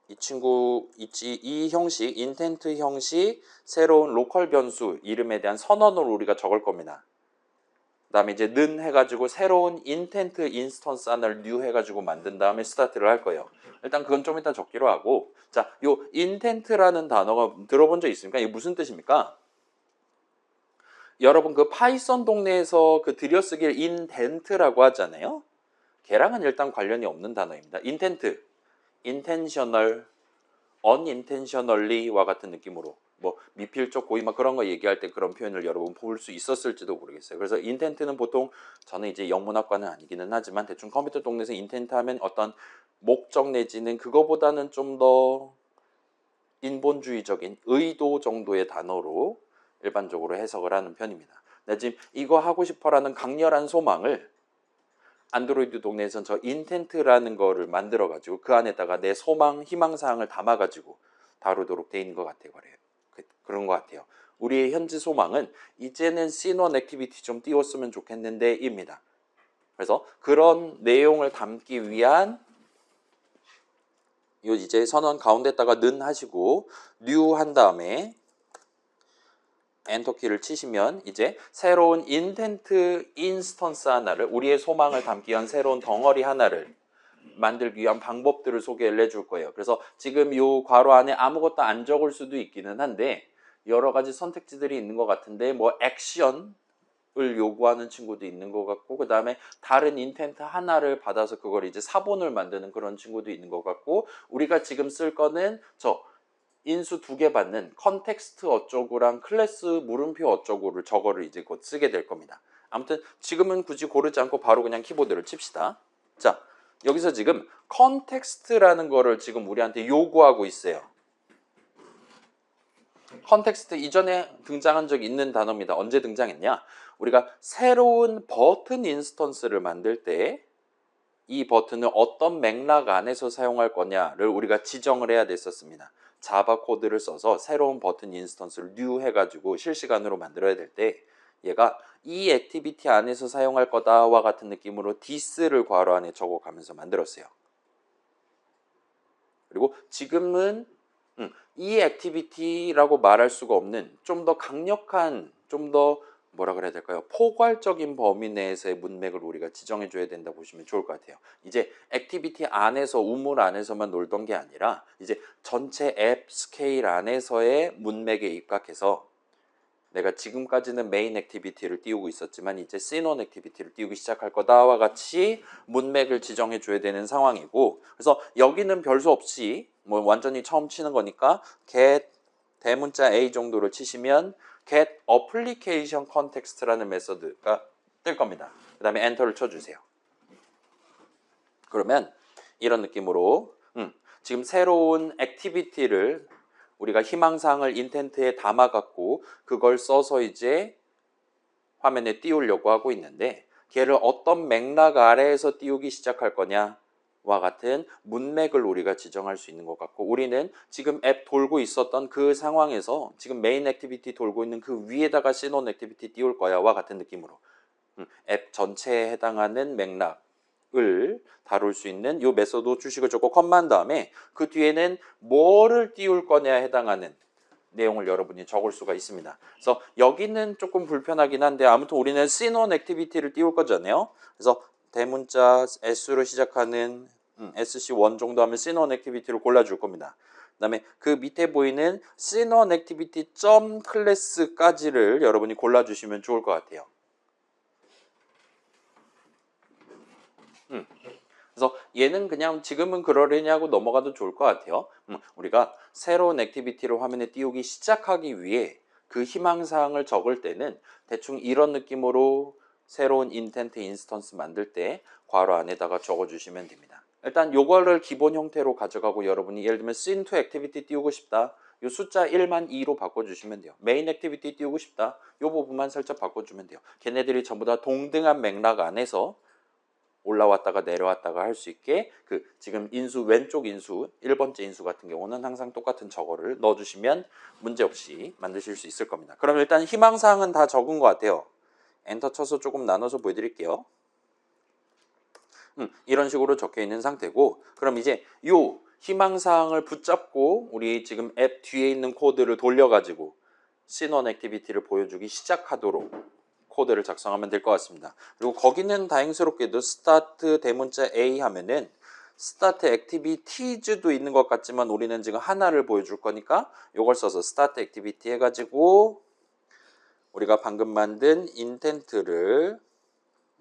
이 친구 있지, 이 형식, 인텐트 형식, 새로운 로컬 변수 이름에 대한 선언을 우리가 적을 겁니다. 그다음에 이제 는 해가지고 새로운 인텐트 인스턴스 하나를 new 해가지고 만든 다음에 스타트를 할 거예요. 일단 그건 좀 이따 적기로 하고, 자, 요 인텐트라는 단어가 들어본 적 있습니까? 이게 무슨 뜻입니까? 여러분 그 파이썬 동네에서 그 들여쓰기를 인텐트라고 하잖아요. 걔랑은 일단 관련이 없는 단어입니다. 인텐트, intentional, unintentionally와 같은 느낌으로 뭐 미필적 고의 막 그런 거 얘기할 때 그런 표현을 여러분 볼 수 있었을지도 모르겠어요. 그래서 인텐트는 보통 저는 이제 영문학과는 아니기는 하지만 대충 컴퓨터 동네에서 인텐트 하면 어떤 목적 내지는 그거보다는 좀 더 인본주의적인 의도 정도의 단어로 일반적으로 해석을 하는 편입니다. 나 지금 이거 하고 싶어라는 강렬한 소망을 안드로이드 동네에선 저 인텐트라는 거를 만들어 가지고 그 안에다가 내 소망, 희망사항을 담아 가지고 다루도록 돼 있는 것 같아요. 그런 것 같아요. 우리의 현재 소망은 이제는 씬원 액티비티 좀 띄웠으면 좋겠는데 입니다. 그래서 그런 내용을 담기 위한 요 이제 선언 가운데다가 는 하시고 new 한 다음에 엔터키를 치시면 이제 새로운 인텐트 인스턴스 하나를 우리의 소망을 담기 위한 새로운 덩어리 하나를 만들기 위한 방법들을 소개를 해줄 거예요. 그래서 지금 이 괄호 안에 아무것도 안 적을 수도 있기는 한데 여러 가지 선택지들이 있는 것 같은데 뭐 액션을 요구하는 친구도 있는 것 같고 그 다음에 다른 인텐트 하나를 받아서 그걸 이제 사본을 만드는 그런 친구도 있는 것 같고 우리가 지금 쓸 거는 저 인수 2개 받는 컨텍스트 어쩌고랑 클래스 물음표 어쩌고를 저거를 이제 곧 쓰게 될 겁니다. 아무튼 지금은 굳이 고르지 않고 바로 그냥 키보드를 칩시다. 자, 여기서 지금 컨텍스트라는 거를 지금 우리한테 요구하고 있어요. 컨텍스트 이전에 등장한 적이 있는 단어입니다. 언제 등장했냐? 우리가 새로운 버튼 인스턴스를 만들 때 이 버튼을 어떤 맥락 안에서 사용할 거냐를 우리가 지정을 해야 됐었습니다. 자바 코드를 써서 새로운 버튼 인스턴스를 new 해가지고 실시간으로 만들어야 될 때 얘가 이 액티비티 안에서 사용할 거다와 같은 느낌으로 this를 괄호 안에 적어가면서 만들었어요. 그리고 지금은 이 액티비티라고 말할 수가 없는 좀 더 강력한 좀 더 뭐라 그래야 될까요? 포괄적인 범위 내에서의 문맥을 우리가 지정해 줘야 된다 보시면 좋을 것 같아요. 이제 액티비티 안에서 우물 안에서만 놀던 게 아니라 이제 전체 앱 스케일 안에서의 문맥에 입각해서 내가 지금까지는 메인 액티비티를 띄우고 있었지만 이제 씬원 액티비티를 띄우기 시작할 거다와 같이 문맥을 지정해 줘야 되는 상황이고 그래서 여기는 별수 없이 뭐 완전히 처음 치는 거니까 get 대문자 A 정도를 치시면 get application context라는 메서드가 뜰 겁니다. 그 다음에 엔터를 쳐주세요. 그러면 이런 느낌으로 지금 새로운 액티비티를 우리가 희망사항을 인텐트에 담아갖고 그걸 써서 이제 화면에 띄우려고 하고 있는데 걔를 어떤 맥락 아래에서 띄우기 시작할 거냐와 같은 문맥을 우리가 지정할 수 있는 것 같고 우리는 지금 앱 돌고 있었던 그 상황에서 지금 메인 액티비티 돌고 있는 그 위에다가 씬원 액티비티 띄울 거야와 같은 느낌으로 앱 전체에 해당하는 맥락을 다룰 수 있는 이 메소드 주식을 줬고 컴만 다음에 그 뒤에는 뭐를 띄울 거냐에 해당하는 내용을 여러분이 적을 수가 있습니다. 그래서 여기는 조금 불편하긴 한데 아무튼 우리는 씬원 액티비티를 띄울 거잖아요. 그래서 대문자 S로 시작하는 SC1 정도 하면 씬원 액티비티를 골라줄 겁니다. 그 다음에 그 밑에 보이는 씬원 액티비티 점 클래스까지를 여러분이 골라주시면 좋을 것 같아요. 그래서 얘는 그냥 지금은 그러려니 하고 넘어가도 좋을 것 같아요. 우리가 새로운 액티비티를 화면에 띄우기 시작하기 위해 그 희망사항을 적을 때는 대충 이런 느낌으로 새로운 인텐트 인스턴스 만들 때 괄호 안에다가 적어주시면 됩니다. 일단 요거를 기본 형태로 가져가고 여러분이 예를 들면 scene2 액티비티 띄우고 싶다. 요 숫자 1만 2로 바꿔주시면 돼요. 메인 액티비티 띄우고 싶다. 요 부분만 살짝 바꿔주면 돼요. 걔네들이 전부 다 동등한 맥락 안에서 올라왔다가 내려왔다가 할 수 있게 그 지금 인수 왼쪽 인수 1번째 인수 같은 경우는 항상 똑같은 저거를 넣어주시면 문제없이 만드실 수 있을 겁니다. 그럼 일단 희망사항은 다 적은 것 같아요. 엔터 쳐서 조금 나눠서 보여드릴게요. 이런 식으로 적혀 있는 상태고, 그럼 이제 요 희망사항을 붙잡고 우리 지금 앱 뒤에 있는 코드를 돌려가지고 신원 액티비티를 보여주기 시작하도록 코드를 작성하면 될 것 같습니다. 그리고 거기는 다행스럽게도 스타트 대문자 A 하면은 스타트 액티비티즈도 있는 것 같지만 우리는 지금 하나를 보여줄 거니까 이걸 써서 스타트 액티비티 해가지고 우리가 방금 만든 인텐트를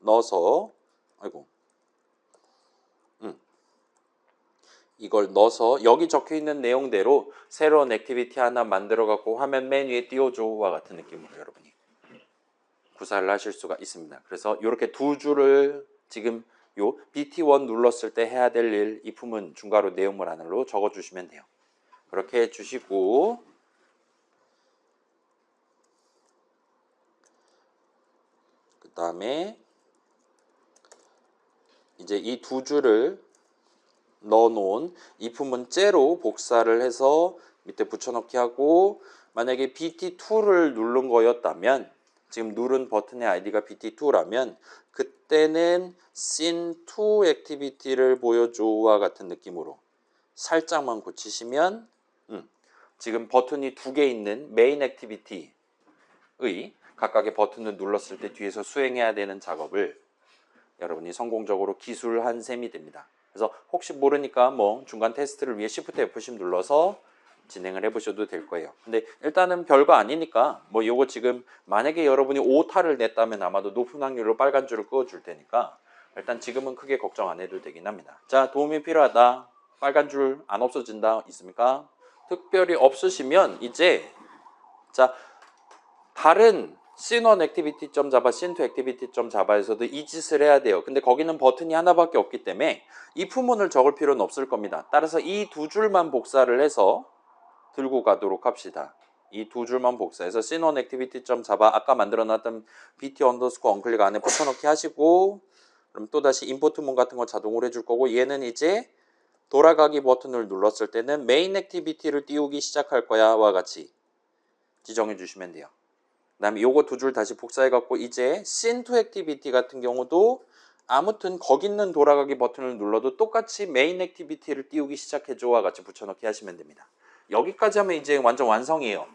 넣어서 이걸 넣어서 여기 적혀 있는 내용대로 새로운 액티비티 하나 만들어 갖고 화면 맨 위에 띄워줘와 같은 느낌으로 여러분이 구사를 하실 수가 있습니다. 그래서 이렇게 두 줄을 지금 요 BT1 눌렀을 때 해야 될 일, 이 품은 중괄호 내용물 안으로 적어 주시면 돼요. 그렇게 해 주시고 그 다음에 이제 이 두 줄을 넣어놓은 이 품은 째로 복사를 해서 밑에 붙여넣기 하고, 만약에 BT2를 누른 거였다면 지금 누른 버튼의 아이디가 BT2라면 그때는 Scene2 액티비티를 보여줘와 같은 느낌으로 살짝만 고치시면 지금 버튼이 두 개 있는 메인 액티비티의 각각의 버튼을 눌렀을 때 뒤에서 수행해야 되는 작업을 여러분이 성공적으로 기술한 셈이 됩니다. 그래서 혹시 모르니까 뭐 중간 테스트를 위해 Shift F10 눌러서 진행을 해보셔도 될 거예요. 근데 일단은 별거 아니니까 뭐 요거 지금 만약에 여러분이 오타를 냈다면 아마도 높은 확률로 빨간 줄을 그어줄 테니까 일단 지금은 크게 걱정 안 해도 되긴 합니다. 자, 도움이 필요하다. 빨간 줄 안 없어진다. 있습니까? 특별히 없으시면 이제 자, 다른 씬1 액티비티.java, 씬2 액티비티.java에서도 이 짓을 해야 돼요. 근데 거기는 버튼이 하나밖에 없기 때문에 이 부문을 적을 필요는 없을 겁니다. 따라서 이 두 줄만 복사를 해서 들고 가도록 합시다. 이 두 줄만 복사해서 씬1 액티비티.java 아까 만들어놨던 bt 언더스코어 언클릭 안에 붙여넣기 하시고, 그럼 또다시 임포트문 같은 거 자동으로 해줄 거고, 얘는 이제 돌아가기 버튼을 눌렀을 때는 메인 액티비티를 띄우기 시작할 거야와 같이 지정해 주시면 돼요. 그 다음에 요거 두 줄 다시 복사해 갖고 이제 Scene2 액티비티 같은 경우도 아무튼 거기 있는 돌아가기 버튼을 눌러도 똑같이 메인 액티비티를 띄우기 시작해줘와 같이 붙여넣기 하시면 됩니다. 여기까지 하면 이제 완전 완성이에요.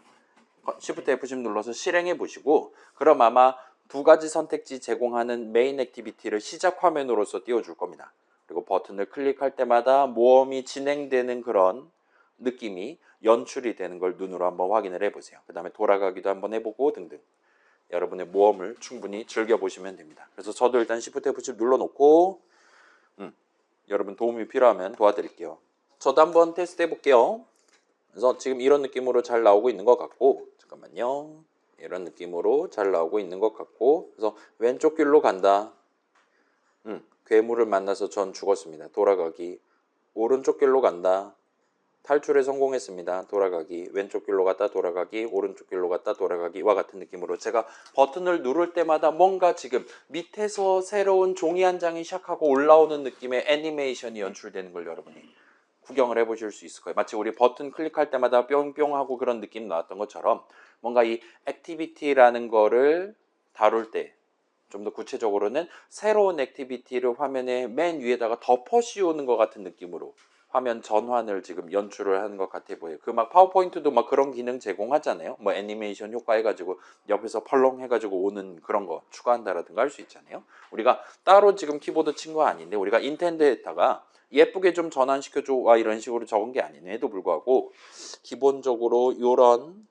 Shift F10 눌러서 실행해 보시고, 그럼 아마 두 가지 선택지 제공하는 메인 액티비티를 시작 화면으로서 띄워줄 겁니다. 그리고 버튼을 클릭할 때마다 모험이 진행되는 그런 느낌이 연출이 되는 걸 눈으로 한번 확인을 해보세요. 그 다음에 돌아가기도 한번 해보고 등등 여러분의 모험을 충분히 즐겨보시면 됩니다. 그래서 저도 일단 Shift F10 눌러놓고 여러분 도움이 필요하면 도와드릴게요. 저도 한번 테스트 해볼게요. 그래서 지금 이런 느낌으로 잘 나오고 있는 것 같고, 잠깐만요. 이런 느낌으로 잘 나오고 있는 것 같고, 그래서 왼쪽 길로 간다. 괴물을 만나서 전 죽었습니다. 돌아가기. 오른쪽 길로 간다. 탈출에 성공했습니다. 돌아가기. 왼쪽 길로 갔다 돌아가기. 오른쪽 길로 갔다 돌아가기와 같은 느낌으로 제가 버튼을 누를 때마다 뭔가 지금 밑에서 새로운 종이 한 장이 시작하고 올라오는 느낌의 애니메이션이 연출되는 걸 여러분이 구경을 해보실 수 있을 거예요. 마치 우리 버튼 클릭할 때마다 뿅뿅 하고 그런 느낌 나왔던 것처럼 뭔가 이 액티비티라는 거를 다룰 때 좀 더 구체적으로는 새로운 액티비티를 화면에 맨 위에다가 덮어 씌우는 것 같은 느낌으로 화면 전환을 지금 연출을 하는 것 같아 보여요. 그 막 파워포인트도 막 그런 기능 제공하잖아요. 뭐 애니메이션 효과 해가지고 옆에서 펄렁 해가지고 오는 그런 거 추가한다라든가 할 수 있잖아요. 우리가 따로 지금 키보드 친 거 아닌데 우리가 인텐드에다가 예쁘게 좀 전환시켜줘 와 이런 식으로 적은 게 아니에도 불구하고 기본적으로 이런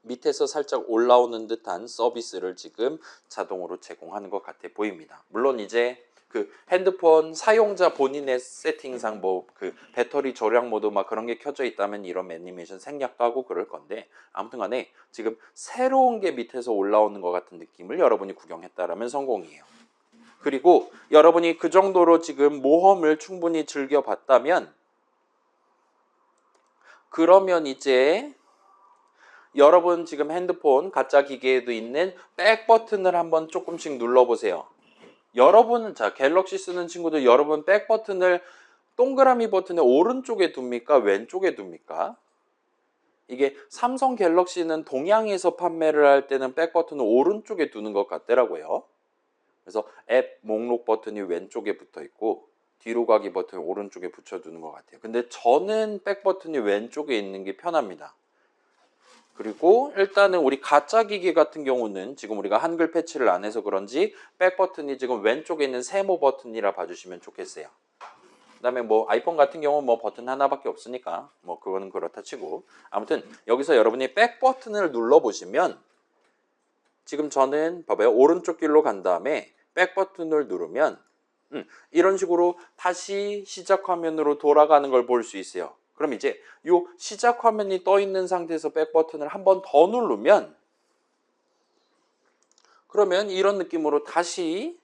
밑에서 살짝 올라오는 듯한 서비스를 지금 자동으로 제공하는 것 같아 보입니다. 물론 이제 그 핸드폰 사용자 본인의 세팅상 뭐 그 배터리 절약 모드 막 그런 게 켜져 있다면 이런 애니메이션 생략도 하고 그럴 건데, 아무튼 간에 지금 새로운 게 밑에서 올라오는 것 같은 느낌을 여러분이 구경했다라면 성공이에요. 그리고 여러분이 그 정도로 지금 모험을 충분히 즐겨봤다면 그러면 이제 여러분 지금 핸드폰 가짜 기계에도 있는 백 버튼을 한번 조금씩 눌러보세요. 여러분 자 갤럭시 쓰는 친구들 여러분 백 버튼을 동그라미 버튼의 오른쪽에 둡니까? 왼쪽에 둡니까? 이게 삼성 갤럭시는 동양에서 판매를 할 때는 백 버튼을 오른쪽에 두는 것 같더라고요. 그래서 앱 목록 버튼이 왼쪽에 붙어 있고 뒤로 가기 버튼이 오른쪽에 붙여두는 것 같아요. 근데 저는 백 버튼이 왼쪽에 있는 게 편합니다. 그리고 일단은 우리 가짜 기기 같은 경우는 지금 우리가 한글 패치를 안 해서 그런지 백 버튼이 지금 왼쪽에 있는 세모 버튼이라 봐주시면 좋겠어요. 그 다음에 뭐 아이폰 같은 경우는 뭐 버튼 하나밖에 없으니까 뭐 그거는 그렇다 치고, 아무튼 여기서 여러분이 백 버튼을 눌러 보시면 지금 저는 봐봐요, 오른쪽 길로 간 다음에 백 버튼을 누르면 이런 식으로 다시 시작 화면으로 돌아가는 걸 볼 수 있어요. 그럼 이제 요 시작 화면이 떠 있는 상태에서 백 버튼을 한 번 더 누르면, 그러면 이런 느낌으로 다시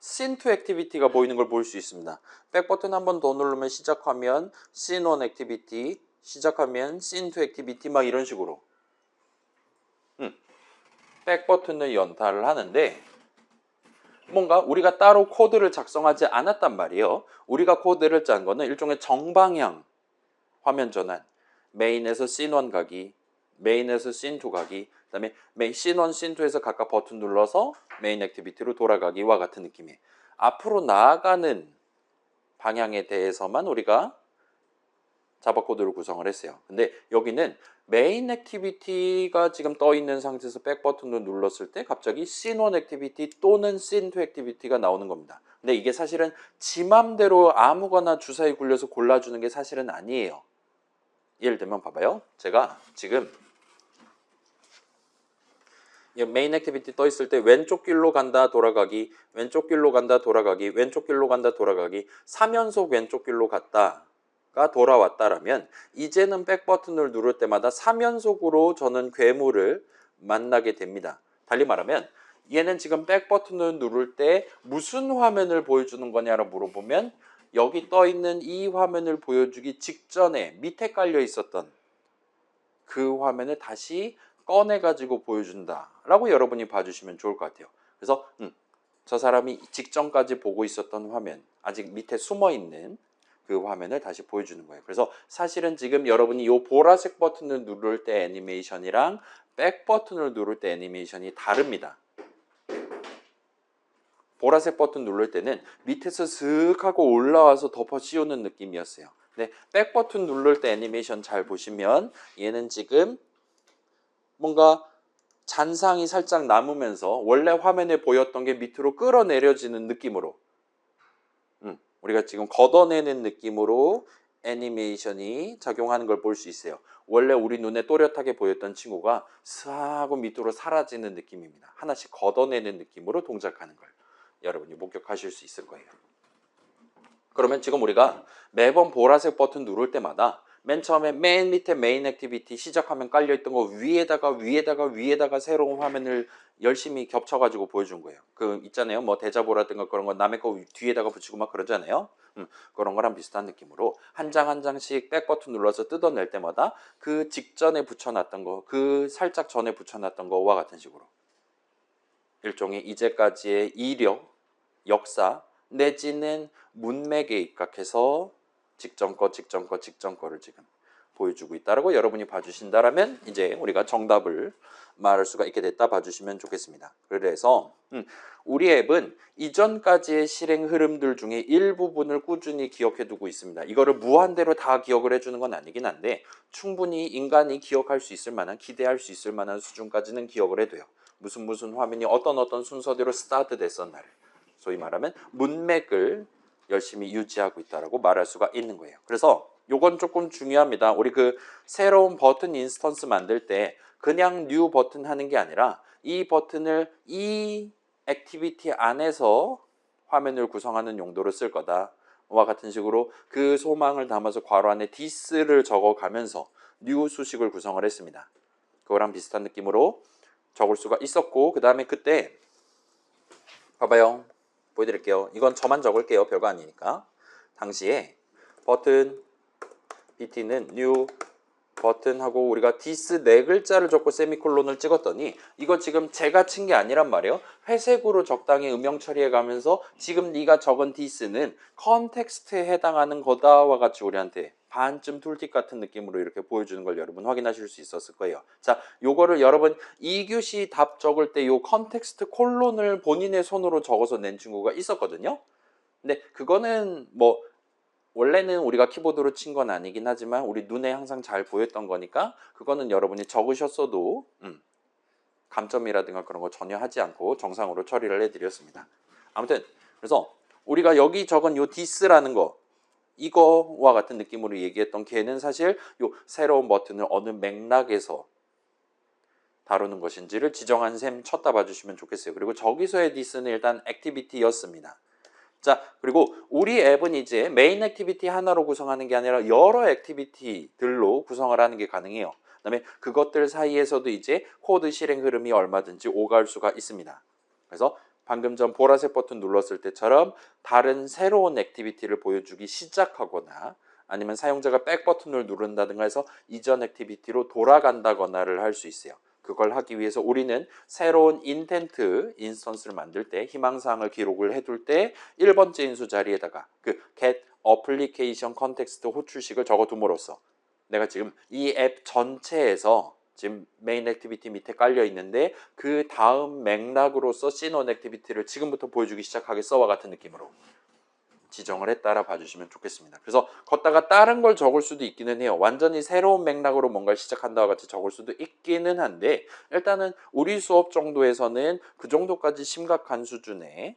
Scene to Activity가 보이는 걸 볼 수 있습니다. 백 버튼 한 번 더 누르면 시작 화면, Scene on Activity, 시작하면 Scene to Activity 막 이런 식으로 백 버튼을 연타를 하는데, 뭔가 우리가 따로 코드를 작성하지 않았단 말이에요. 우리가 코드를 짠 거는 일종의 정방향 화면 전환, 메인에서 씬 1 가기, 메인에서 씬 2 가기, 그 다음에 씬 1, 씬 2에서 각각 버튼 눌러서 메인 액티비티로 돌아가기와 같은 느낌이에요. 앞으로 나아가는 방향에 대해서만 우리가 자바 코드를 구성을 했어요. 근데 여기는 메인 액티비티가 지금 떠 있는 상태에서 백 버튼을 눌렀을 때 갑자기 씬 1 액티비티 또는 씬 2 액티비티가 나오는 겁니다. 근데 이게 사실은 지 맘대로 아무거나 주사위 굴려서 골라주는 게 사실은 아니에요. 예를 들면 봐봐요. 제가 지금 메인 액티비티 떠 있을 때 왼쪽 길로 간다 돌아가기, 왼쪽 길로 간다 돌아가기, 왼쪽 길로 간다 돌아가기, 3연속 왼쪽 길로 갔다가 돌아왔다라면 이제는 백 버튼을 누를 때마다 3연속으로 저는 괴물을 만나게 됩니다. 달리 말하면 얘는 지금 백 버튼을 누를 때 무슨 화면을 보여주는 거냐라고 물어보면 여기 떠 있는 이 화면을 보여주기 직전에 밑에 깔려 있었던 그 화면을 다시 꺼내 가지고 보여준다 라고 여러분이 봐주시면 좋을 것 같아요. 그래서 저 사람이 직전까지 보고 있었던 화면, 아직 밑에 숨어 있는 그 화면을 다시 보여주는 거예요. 그래서 사실은 지금 여러분이 이 보라색 버튼을 누를 때 애니메이션이랑 백 버튼을 누를 때 애니메이션이 다릅니다. 보라색 버튼 누를 때는 밑에서 슥 하고 올라와서 덮어 씌우는 느낌이었어요. 근데 백 버튼 누를 때 애니메이션 잘 보시면 얘는 지금 뭔가 잔상이 살짝 남으면서 원래 화면에 보였던 게 밑으로 끌어내려지는 느낌으로 우리가 지금 걷어내는 느낌으로 애니메이션이 작용하는 걸 볼 수 있어요. 원래 우리 눈에 또렷하게 보였던 친구가 스 하고 밑으로 사라지는 느낌입니다. 하나씩 걷어내는 느낌으로 동작하는 걸 여러분이 목격하실 수 있을 거예요. 그러면 지금 우리가 매번 보라색 버튼 누를 때마다 맨 처음에 맨 밑에 메인 액티비티 시작하면 깔려있던 거 위에다가 새로운 화면을 열심히 겹쳐가지고 보여준 거예요. 그 있잖아요. 뭐 대자보라든가 그런 거 남의 거 뒤에다가 붙이고 막 그러잖아요. 그런 거랑 비슷한 느낌으로 한 장 한 장씩 백 버튼 눌러서 뜯어낼 때마다 그 직전에 붙여놨던 거, 그 살짝 전에 붙여놨던 거와 같은 식으로 일종의 이제까지의 이력, 역사 내지는 문맥에 입각해서 직전 거를 지금 보여주고 있다라고 여러분이 봐주신다라면 이제 우리가 정답을 말할 수가 있게 됐다 봐주시면 좋겠습니다. 그래서 우리 앱은 이전까지의 실행 흐름들 중에 일부분을 꾸준히 기억해 두고 있습니다. 이거를 무한대로 다 기억을 해주는 건 아니긴 한데 충분히 인간이 기억할 수 있을 만한, 기대할 수 있을 만한 수준까지는 기억을 해둬요. 무슨 화면이 어떤 순서대로 스타트 됐었나를, 소위 말하면 문맥을 열심히 유지하고 있다라고 말할 수가 있는 거예요. 그래서 요건 조금 중요합니다. 우리 그 새로운 버튼 인스턴스 만들 때 그냥 뉴 버튼 하는 게 아니라 이 버튼을 이 액티비티 안에서 화면을 구성하는 용도로 쓸 거다 와 같은 식으로 그 소망을 담아서 괄호 안에 this를 적어가면서 new 수식을 구성을 했습니다. 그거랑 비슷한 느낌으로 적을 수가 있었고, 그 다음에 그때 봐봐요. 보여드릴게요. 이건 저만 적을게요. 별거 아니니까. 당시에 버튼 bt는 new 버튼하고 우리가 this 네 글자를 적고 세미콜론을 찍었더니 이거 지금 제가 친 게 아니란 말이에요. 회색으로 적당히 음영 처리해 가면서 지금 네가 적은 this는 컨텍스트에 해당하는 거다와 같이 우리한테 반쯤 툴팁 같은 느낌으로 이렇게 보여주는 걸 여러분 확인하실 수 있었을 거예요. 자, 요거를 여러분 2교시 답 적을 때 요 컨텍스트 콜론을 본인의 손으로 적어서 낸 친구가 있었거든요. 근데 그거는 뭐 원래는 우리가 키보드로 친 건 아니긴 하지만 우리 눈에 항상 잘 보였던 거니까 그거는 여러분이 적으셨어도 감점이라든가 그런 거 전혀 하지 않고 정상으로 처리를 해드렸습니다. 아무튼 그래서 우리가 여기 적은 요 디스라는 거 이거와 같은 느낌으로 얘기했던 걔는 사실 요 새로운 버튼을 어느 맥락에서 다루는 것인지를 지정한 셈 쳤다 봐주시면 좋겠어요. 그리고 저기서의 디스는 일단 액티비티였습니다. 자, 그리고 우리 앱은 이제 메인 액티비티 하나로 구성하는 게 아니라 여러 액티비티들로 구성을 하는 게 가능해요. 그다음에 그것들 사이에서도 이제 코드 실행 흐름이 얼마든지 오갈 수가 있습니다. 그래서 방금 전 보라색 버튼 눌렀을 때처럼 다른 새로운 액티비티를 보여주기 시작하거나 아니면 사용자가 백 버튼을 누른다든가 해서 이전 액티비티로 돌아간다거나를 할 수 있어요. 그걸 하기 위해서 우리는 새로운 인텐트 인스턴스를 만들 때 희망사항을 기록을 해둘 때 1번째 인수 자리에다가 그 get application context 호출식을 적어둠으로써 내가 지금 이 앱 전체에서 지금 메인 액티비티 밑에 깔려 있는데 그 다음 맥락으로서 씬온 액티비티를 지금부터 보여주기 시작하겠어와 같은 느낌으로 지정을 했다라 봐주시면 좋겠습니다. 그래서 걷다가 다른 걸 적을 수도 있기는 해요. 완전히 새로운 맥락으로 뭔가를 시작한다와 같이 적을 수도 있기는 한데 일단은 우리 수업 정도에서는 그 정도까지 심각한 수준의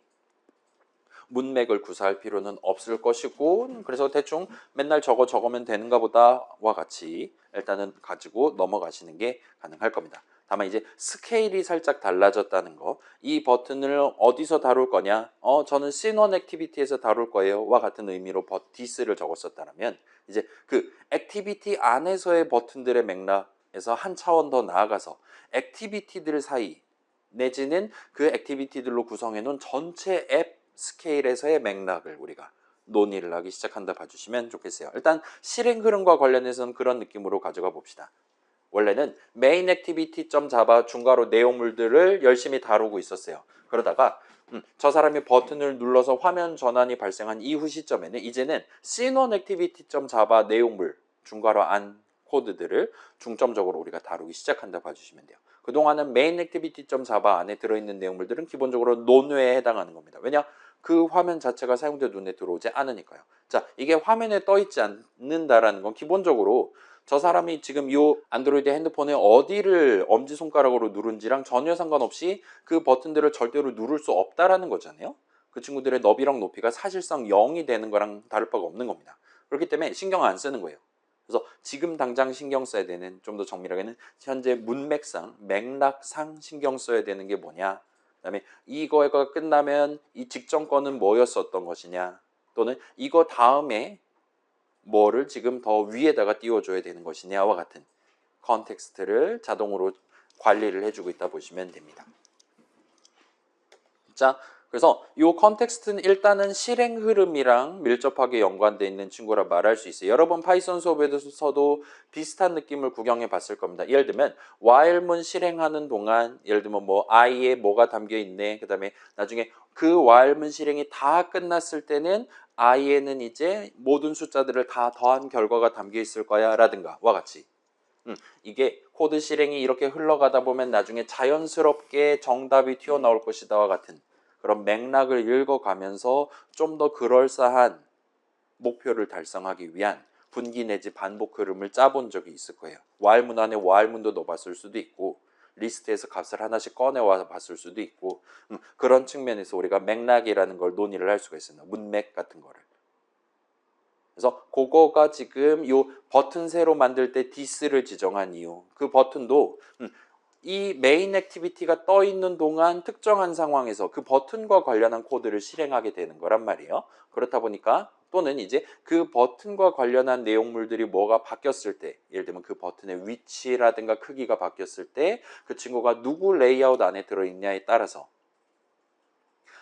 문맥을 구사할 필요는 없을 것이고 그래서 대충 맨날 적으면 되는가 보다와 같이 일단은 가지고 넘어가시는 게 가능할 겁니다. 다만 이제 스케일이 살짝 달라졌다는 거. 이 버튼을 어디서 다룰 거냐? 저는 씬원 액티비티에서 다룰 거예요. 와 같은 의미로 디스를 적었었다면 이제 그 액티비티 안에서의 버튼들의 맥락에서 한 차원 더 나아가서 액티비티들 사이 내지는 그 액티비티들로 구성해 놓은 전체 앱 스케일에서의 맥락을 우리가 논의를 하기 시작한다 봐주시면 좋겠어요. 일단 실행 흐름과 관련해서는 그런 느낌으로 가져가 봅시다. 원래는 메인 액티비티 점 자바 중괄호 내용물들을 열심히 다루고 있었어요. 그러다가 저 사람이 버튼을 눌러서 화면 전환이 발생한 이후 시점에는 이제는 씬원 액티비티 점 자바 내용물 중괄호 안 코드들을 중점적으로 우리가 다루기 시작한다 봐주시면 돼요. 그동안은 메인 액티비티 점 자바 안에 들어있는 내용물들은 기본적으로 논외에 해당하는 겁니다. 왜냐? 그 화면 자체가 사용자 눈에 들어오지 않으니까요. 자, 이게 화면에 떠 있지 않는다라는 건 기본적으로 저 사람이 지금 이 안드로이드 핸드폰에 어디를 엄지손가락으로 누른지랑 전혀 상관없이 그 버튼들을 절대로 누를 수 없다라는 거잖아요. 그 친구들의 너비랑 높이가 사실상 0이 되는 거랑 다를 바가 없는 겁니다. 그렇기 때문에 신경 안 쓰는 거예요. 그래서 지금 당장 신경 써야 되는, 좀 더 정밀하게는 현재 문맥상, 맥락상 신경 써야 되는 게 뭐냐. 그다음에 이거가 끝나면 이 직전 거는 뭐였었던 것이냐. 또는 이거 다음에 뭐를 지금 더 위에다가 띄워줘야 되는 것이냐와 같은 컨텍스트를 자동으로 관리를 해주고 있다 보시면 됩니다. 자, 그래서 이 컨텍스트는 일단은 실행 흐름이랑 밀접하게 연관되어 있는 친구라 말할 수 있어요. 여러분 파이썬 수업에서도 비슷한 느낌을 구경해 봤을 겁니다. 예를 들면 while문 실행하는 동안 예를 들면 뭐 i에 뭐가 담겨 있네. 그 다음에 나중에 그 while문 실행이 다 끝났을 때는 i에는 이제 모든 숫자들을 다 더한 결과가 담겨 있을 거야 라든가 와 같이 이게 코드 실행이 이렇게 흘러가다 보면 나중에 자연스럽게 정답이 튀어나올 것이다와 같은 그런 맥락을 읽어가면서 좀 더 그럴싸한 목표를 달성하기 위한 분기 내지 반복 흐름을 짜본 적이 있을 거예요. while문 안에 while문도 넣어봤을 수도 있고 리스트에서 값을 하나씩 꺼내와 봤을 수도 있고 그런 측면에서 우리가 맥락이라는 걸 논의를 할 수가 있습니다. 문맥 같은 거를. 그래서 그거가 지금 요 버튼 새로 만들 때 디스를 지정한 이유. 그 버튼도 이 메인 액티비티가 떠 있는 동안 특정한 상황에서 그 버튼과 관련한 코드를 실행하게 되는 거란 말이에요. 그렇다 보니까 또는 이제 그 버튼과 관련한 내용물들이 뭐가 바뀌었을 때 예를 들면 그 버튼의 위치라든가 크기가 바뀌었을 때 그 친구가 누구 레이아웃 안에 들어있냐에 따라서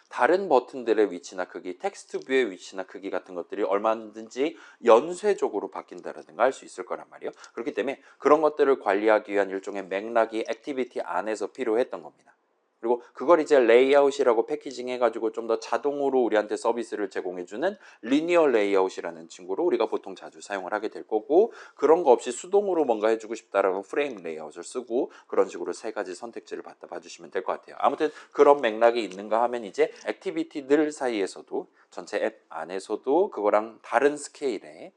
다른 버튼들의 위치나 크기, 텍스트 뷰의 위치나 크기 같은 것들이 얼마든지 연쇄적으로 바뀐다든가 할 수 있을 거란 말이에요. 그렇기 때문에 그런 것들을 관리하기 위한 일종의 맥락이 액티비티 안에서 필요했던 겁니다. 그리고 그걸 이제 레이아웃이라고 패키징 해가지고 좀 더 자동으로 우리한테 서비스를 제공해주는 리니어 레이아웃이라는 친구로 우리가 보통 자주 사용을 하게 될 거고, 그런 거 없이 수동으로 뭔가 해주고 싶다라면 프레임 레이아웃을 쓰고, 그런 식으로 세 가지 선택지를 봐주시면 될 것 같아요. 아무튼 그런 맥락이 있는가 하면 이제 액티비티들 사이에서도, 전체 앱 안에서도 그거랑 다른 스케일의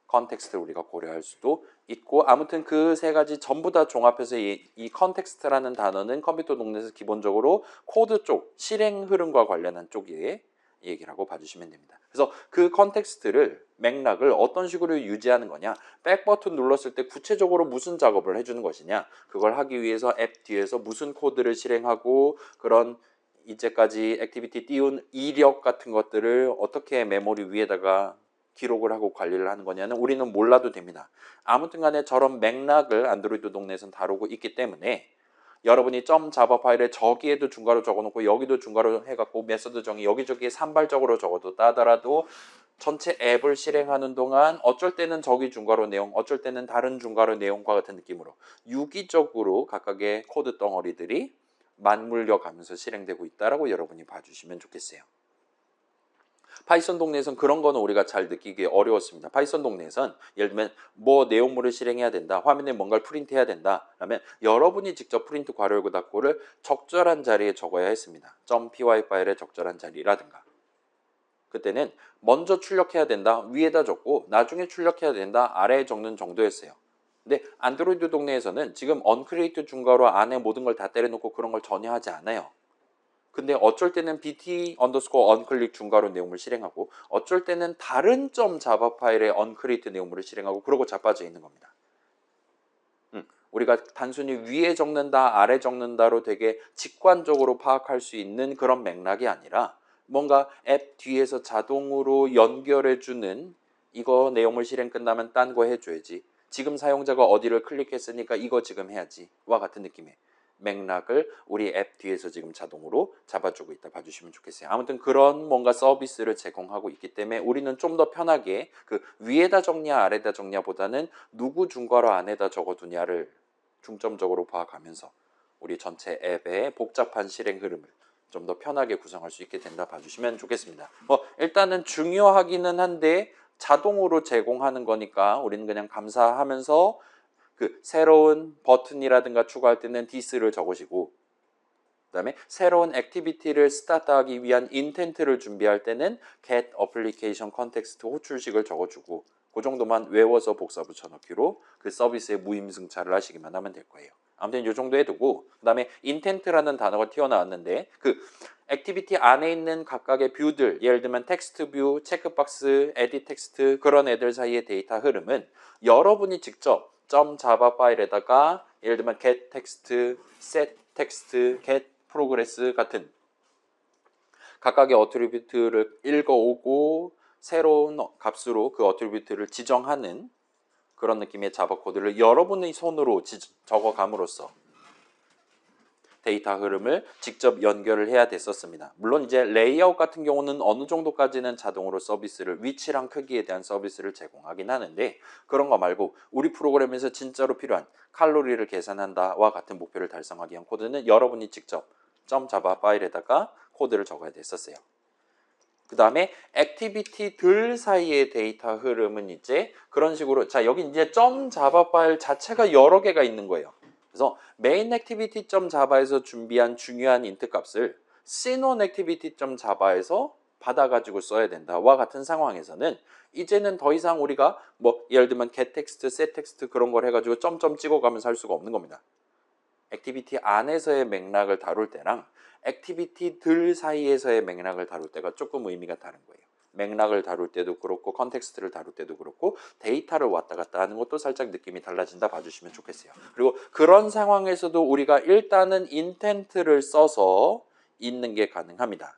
컨텍스트를 우리가 고려할 수도 있고, 아무튼 그 세 가지 전부 다 종합해서 이 컨텍스트라는 단어는 컴퓨터 동네에서 기본적으로 코드 쪽, 실행 흐름과 관련한 쪽의 얘기라고 봐주시면 됩니다. 그래서 그 컨텍스트를, 맥락을 어떤 식으로 유지하는 거냐, 백 버튼 눌렀을 때 구체적으로 무슨 작업을 해주는 것이냐, 그걸 하기 위해서 앱 뒤에서 무슨 코드를 실행하고, 그런 이제까지 액티비티 띄운 이력 같은 것들을 어떻게 메모리 위에다가 기록을 하고 관리를 하는 거냐는 우리는 몰라도 됩니다. 아무튼 간에 저런 맥락을 안드로이드 동네에서는 다루고 있기 때문에 여러분이 점 자바 파일에 저기에도 중괄호 적어놓고 여기도 중괄호 해갖고 메서드 정의 여기저기에 산발적으로 적어도 따더라도 전체 앱을 실행하는 동안 어쩔 때는 저기 중괄호 내용, 어쩔 때는 다른 중괄호 내용과 같은 느낌으로 유기적으로 각각의 코드 덩어리들이 맞물려 가면서 실행되고 있다라고 여러분이 봐주시면 좋겠어요. 파이썬 동네에선 그런 거는 우리가 잘 느끼기 어려웠습니다. 파이썬 동네에선 예를 들면 뭐 내용물을 실행해야 된다, 화면에 뭔가를 프린트해야 된다 그러면 여러분이 직접 프린트 괄호 닫고를 적절한 자리에 적어야 했습니다. .py 파일의 적절한 자리라든가, 그때는 먼저 출력해야 된다 위에다 적고 나중에 출력해야 된다 아래에 적는 정도였어요. 근데 안드로이드 동네에서는 지금 언크리에이트 중괄호 안에 모든 걸 다 때려놓고 그런 걸 전혀 하지 않아요. 근데 어쩔 때는 bt 언더스코어 언클릭 중괄호 내용을 실행하고, 어쩔 때는 다른 점 자바 파일의 언크리에이트 내용물을 실행하고, 그러고 자빠져 있는 겁니다. 우리가 단순히 위에 적는다 아래 적는다로 되게 직관적으로 파악할 수 있는 그런 맥락이 아니라, 뭔가 앱 뒤에서 자동으로 연결해주는, 이거 내용물 실행 끝나면 딴 거 해줘야지, 지금 사용자가 어디를 클릭했으니까 이거 지금 해야지 와 같은 느낌의 맥락을 우리 앱 뒤에서 지금 자동으로 잡아주고 있다 봐주시면 좋겠어요. 아무튼 그런 뭔가 서비스를 제공하고 있기 때문에 우리는 좀 더 편하게 그 위에다 적냐 아래다 적냐 보다는 누구 중괄호 안에다 적어두냐를 중점적으로 봐가면서 우리 전체 앱의 복잡한 실행 흐름을 좀 더 편하게 구성할 수 있게 된다 봐주시면 좋겠습니다. 일단은 중요하기는 한데 자동으로 제공하는 거니까 우리는 그냥 감사하면서 그 새로운 버튼이라든가 추가할 때는 this를 적으시고, 그 다음에 새로운 액티비티를 스타트하기 위한 인텐트를 준비할 때는 get application context 호출식을 적어주고, 그 정도만 외워서 복사 붙여넣기로 그 서비스의 무임승차를 하시기만 하면 될 거예요. 아무튼 이 정도 해두고, 그 다음에 인텐트라는 단어가 튀어나왔는데 그 액티비티 안에 있는 각각의 뷰들, 예를 들면 텍스트 뷰, 체크박스, 에디 텍스트, 그런 애들 사이의 데이터 흐름은 여러분이 직접 .java 파일에다가 예를 들면 get text, set text, get progress 같은 각각의 어트리뷰트를 읽어오고 새로운 값으로 그 어트리뷰트를 지정하는 그런 느낌의 자바 코드를 여러분의 손으로 적어감으로써 데이터 흐름을 직접 연결을 해야 됐었습니다. 물론 이제 레이아웃 같은 경우는 어느 정도까지는 자동으로 서비스를, 위치랑 크기에 대한 서비스를 제공하긴 하는데, 그런 거 말고 우리 프로그램에서 진짜로 필요한 칼로리를 계산한다와 같은 목표를 달성하기 위한 코드는 여러분이 직접 .java 파일에다가 코드를 적어야 됐었어요. 그 다음에 액티비티들 사이의 데이터 흐름은 이제 그런 식으로, 자 여기 이제 .java 파일 자체가 여러 개가 있는 거예요. 그래서 main activity.java에서 준비한 중요한 인트 값을 synon activity.java에서 받아가지고 써야 된다와 같은 상황에서는 이제는 더 이상 우리가 뭐 예를 들면 get text, set text 그런 걸 해가지고 점점 찍어가면서 할 수가 없는 겁니다. 액티비티 안에서의 맥락을 다룰 때랑 액티비티들 사이에서의 맥락을 다룰 때가 조금 의미가 다른 거예요. 맥락을 다룰 때도 그렇고 컨텍스트를 다룰 때도 그렇고 데이터를 왔다 갔다 하는 것도 살짝 느낌이 달라진다 봐주시면 좋겠어요. 그리고 그런 상황에서도 우리가 일단은 인텐트를 써서 있는 게 가능합니다.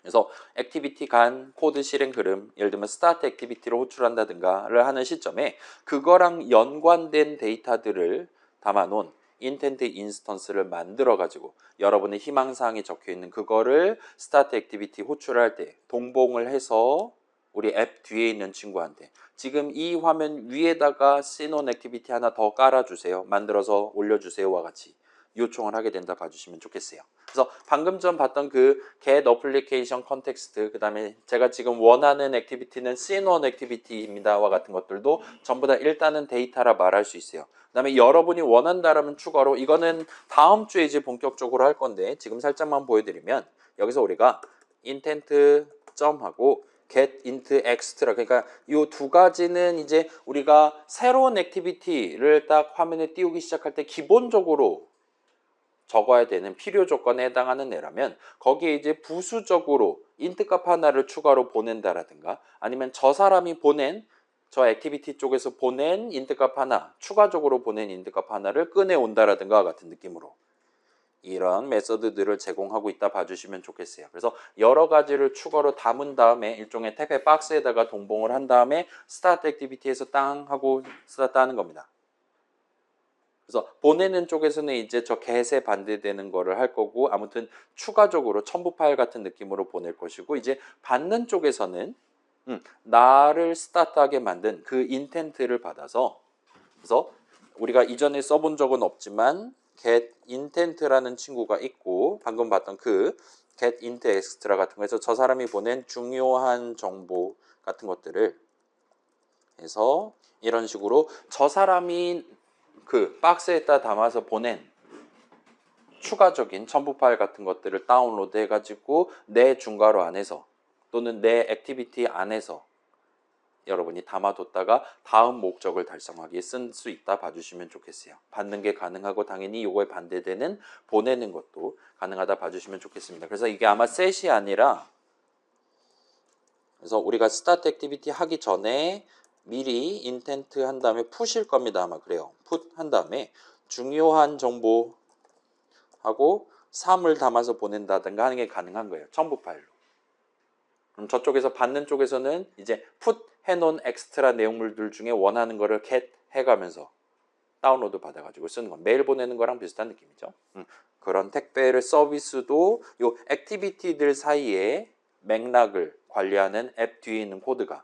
그래서 액티비티 간 코드 실행 흐름, 예를 들면 스타트 액티비티를 호출한다든가를 하는 시점에 그거랑 연관된 데이터들을 담아놓은 인텐트 인스턴스를 만들어 가지고 여러분의 희망사항이 적혀 있는 그거를 스타트 액티비티 호출할 때 동봉을 해서 우리 앱 뒤에 있는 친구한테 지금 이 화면 위에다가 시논 액티비티 하나 더 깔아주세요, 만들어서 올려주세요와 같이 요청을 하게 된다 봐주시면 좋겠어요. 그래서 방금 전 봤던 그 get application context, 그 다음에 제가 지금 원하는 액티비티는 scene1 액티비티입니다와 같은 것들도 전부 다 일단은 데이터라 말할 수 있어요. 그 다음에 여러분이 원한다라면 추가로, 이거는 다음 주에 이제 본격적으로 할 건데 지금 살짝만 보여드리면, 여기서 우리가 intent 점하고 get int extra, 그러니까 이 두 가지는 이제 우리가 새로운 액티비티를 딱 화면에 띄우기 시작할 때 기본적으로 적어야 되는 필요 조건에 해당하는 애라면, 거기에 이제 부수적으로 int 값 하나를 추가로 보낸다라든가, 아니면 저 사람이 보낸, 저 액티비티 쪽에서 보낸 int 값 하나, 추가적으로 보낸 int 값 하나를 꺼내 온다라든가 같은 느낌으로 이런 메서드들을 제공하고 있다 봐주시면 좋겠어요. 그래서 여러 가지를 추가로 담은 다음에 일종의 택배 박스에다가 동봉을 한 다음에 스타트 액티비티에서 땅 하고 스타트 하는 겁니다. 그래서 보내는 쪽에서는 이제 저 get에 반대되는 거를 할 거고, 아무튼 추가적으로 첨부 파일 같은 느낌으로 보낼 것이고, 이제 받는 쪽에서는 나를 스타트하게 만든 그 인텐트를 받아서, 그래서 우리가 이전에 써본 적은 없지만 get intent라는 친구가 있고, 방금 봤던 그 get int extra 같은 거에서 저 사람이 보낸 중요한 정보 같은 것들을 해서 이런 식으로 저 사람이 그 박스에다 담아서 보낸 추가적인 첨부 파일 같은 것들을 다운로드 해가지고 내 중괄호 안에서 또는 내 액티비티 안에서 여러분이 담아뒀다가 다음 목적을 달성하기에 쓸 수 있다 봐주시면 좋겠어요. 받는 게 가능하고 당연히 이거에 반대되는 보내는 것도 가능하다 봐주시면 좋겠습니다. 그래서 이게 아마 셋이 아니라, 그래서 우리가 스타트 액티비티 하기 전에 미리 인텐트 한 다음에 푸실 겁니다. 아마 그래요. 풋 한 다음에 중요한 정보 하고 3을 담아서 보낸다든가 하는 게 가능한 거예요. 첨부 파일로. 그럼 저쪽에서 받는 쪽에서는 이제 풋 해놓은 엑스트라 내용물들 중에 원하는 거를 get 해가면서 다운로드 받아가지고 쓰는 건 메일 보내는 거랑 비슷한 느낌이죠. 그런 택배를 서비스도 요 액티비티들 사이에 맥락을 관리하는 앱 뒤에 있는 코드가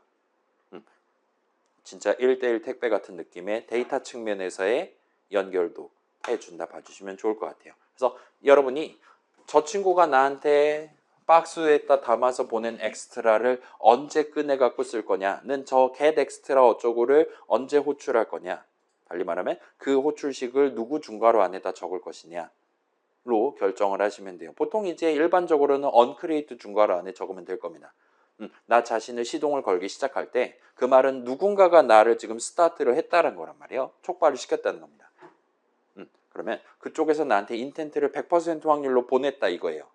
진짜 1대1 택배 같은 느낌의 데이터 측면에서의 연결도 해준다 봐주시면 좋을 것 같아요. 그래서 여러분이 저 친구가 나한테 박스에다 담아서 보낸 엑스트라를 언제 꺼내 갖고 쓸 거냐는 저 get 엑스트라 어쩌고를 언제 호출할 거냐, 달리 말하면 그 호출식을 누구 중괄호 안에다 적을 것이냐로 결정을 하시면 돼요. 보통 이제 일반적으로는 uncreate 중괄호 안에 적으면 될 겁니다. 나 자신을 시동을 걸기 시작할 때 그 말은 누군가가 나를 지금 스타트를 했다는 거란 말이에요. 촉발을 시켰다는 겁니다. 그러면 그쪽에서 나한테 인텐트를 100% 확률로 보냈다 이거예요.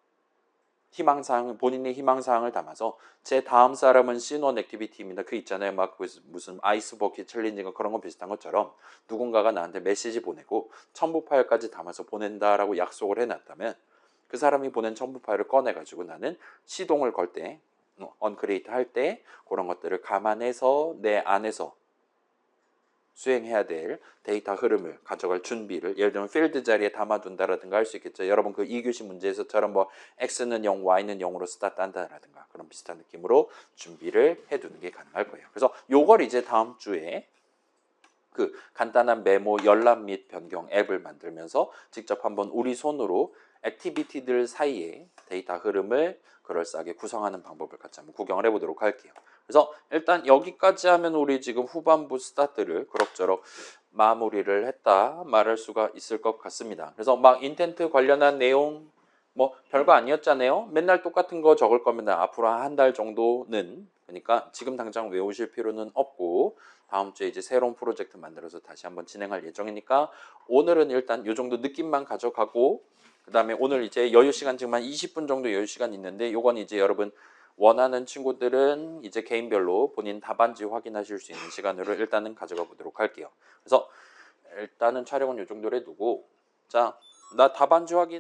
희망사항, 본인의 희망사항을 담아서 제 다음 사람은 C1 액티비티입니다. 그 있잖아요. 막 무슨 아이스 버킷 챌린지가 그런 거 비슷한 것처럼 누군가가 나한테 메시지 보내고 첨부 파일까지 담아서 보낸다라고 약속을 해놨다면 그 사람이 보낸 첨부 파일을 꺼내가지고 나는 시동을 걸 때, 언크리에이트 할 때 그런 것들을 감안해서 내 안에서 수행해야 될 데이터 흐름을 가져갈 준비를, 예를 들면 필드 자리에 담아둔다라든가 할 수 있겠죠. 여러분 그 2교시 문제에서처럼 뭐 X는 0, Y는 0으로 스타트한다라든가 그런 비슷한 느낌으로 준비를 해두는 게 가능할 거예요. 그래서 요걸 이제 다음 주에 그 간단한 메모 열람 및 변경 앱을 만들면서 직접 한번 우리 손으로 액티비티들 사이에 데이터 흐름을 그럴싸하게 구성하는 방법을 같이 한번 구경을 해보도록 할게요. 그래서 일단 여기까지 하면 우리 지금 후반부 스타트를 그럭저럭 마무리를 했다 말할 수가 있을 것 같습니다. 그래서 막 인텐트 관련한 내용 뭐 별거 아니었잖아요. 맨날 똑같은 거 적을 겁니다. 앞으로 한 달 정도는. 그러니까 지금 당장 외우실 필요는 없고 다음 주에 이제 새로운 프로젝트 만들어서 다시 한번 진행할 예정이니까 오늘은 일단 이 정도 느낌만 가져가고, 그 다음에 오늘 이제 여유 시간 지금 한 20분 정도 여유 시간 있는데 요건 이제 여러분 원하는 친구들은 이제 개인별로 본인 답안지 확인하실 수 있는 시간으로 일단은 가져가 보도록 할게요. 그래서 일단은 촬영은 이 정도로 해두고, 자, 나 답안지 확인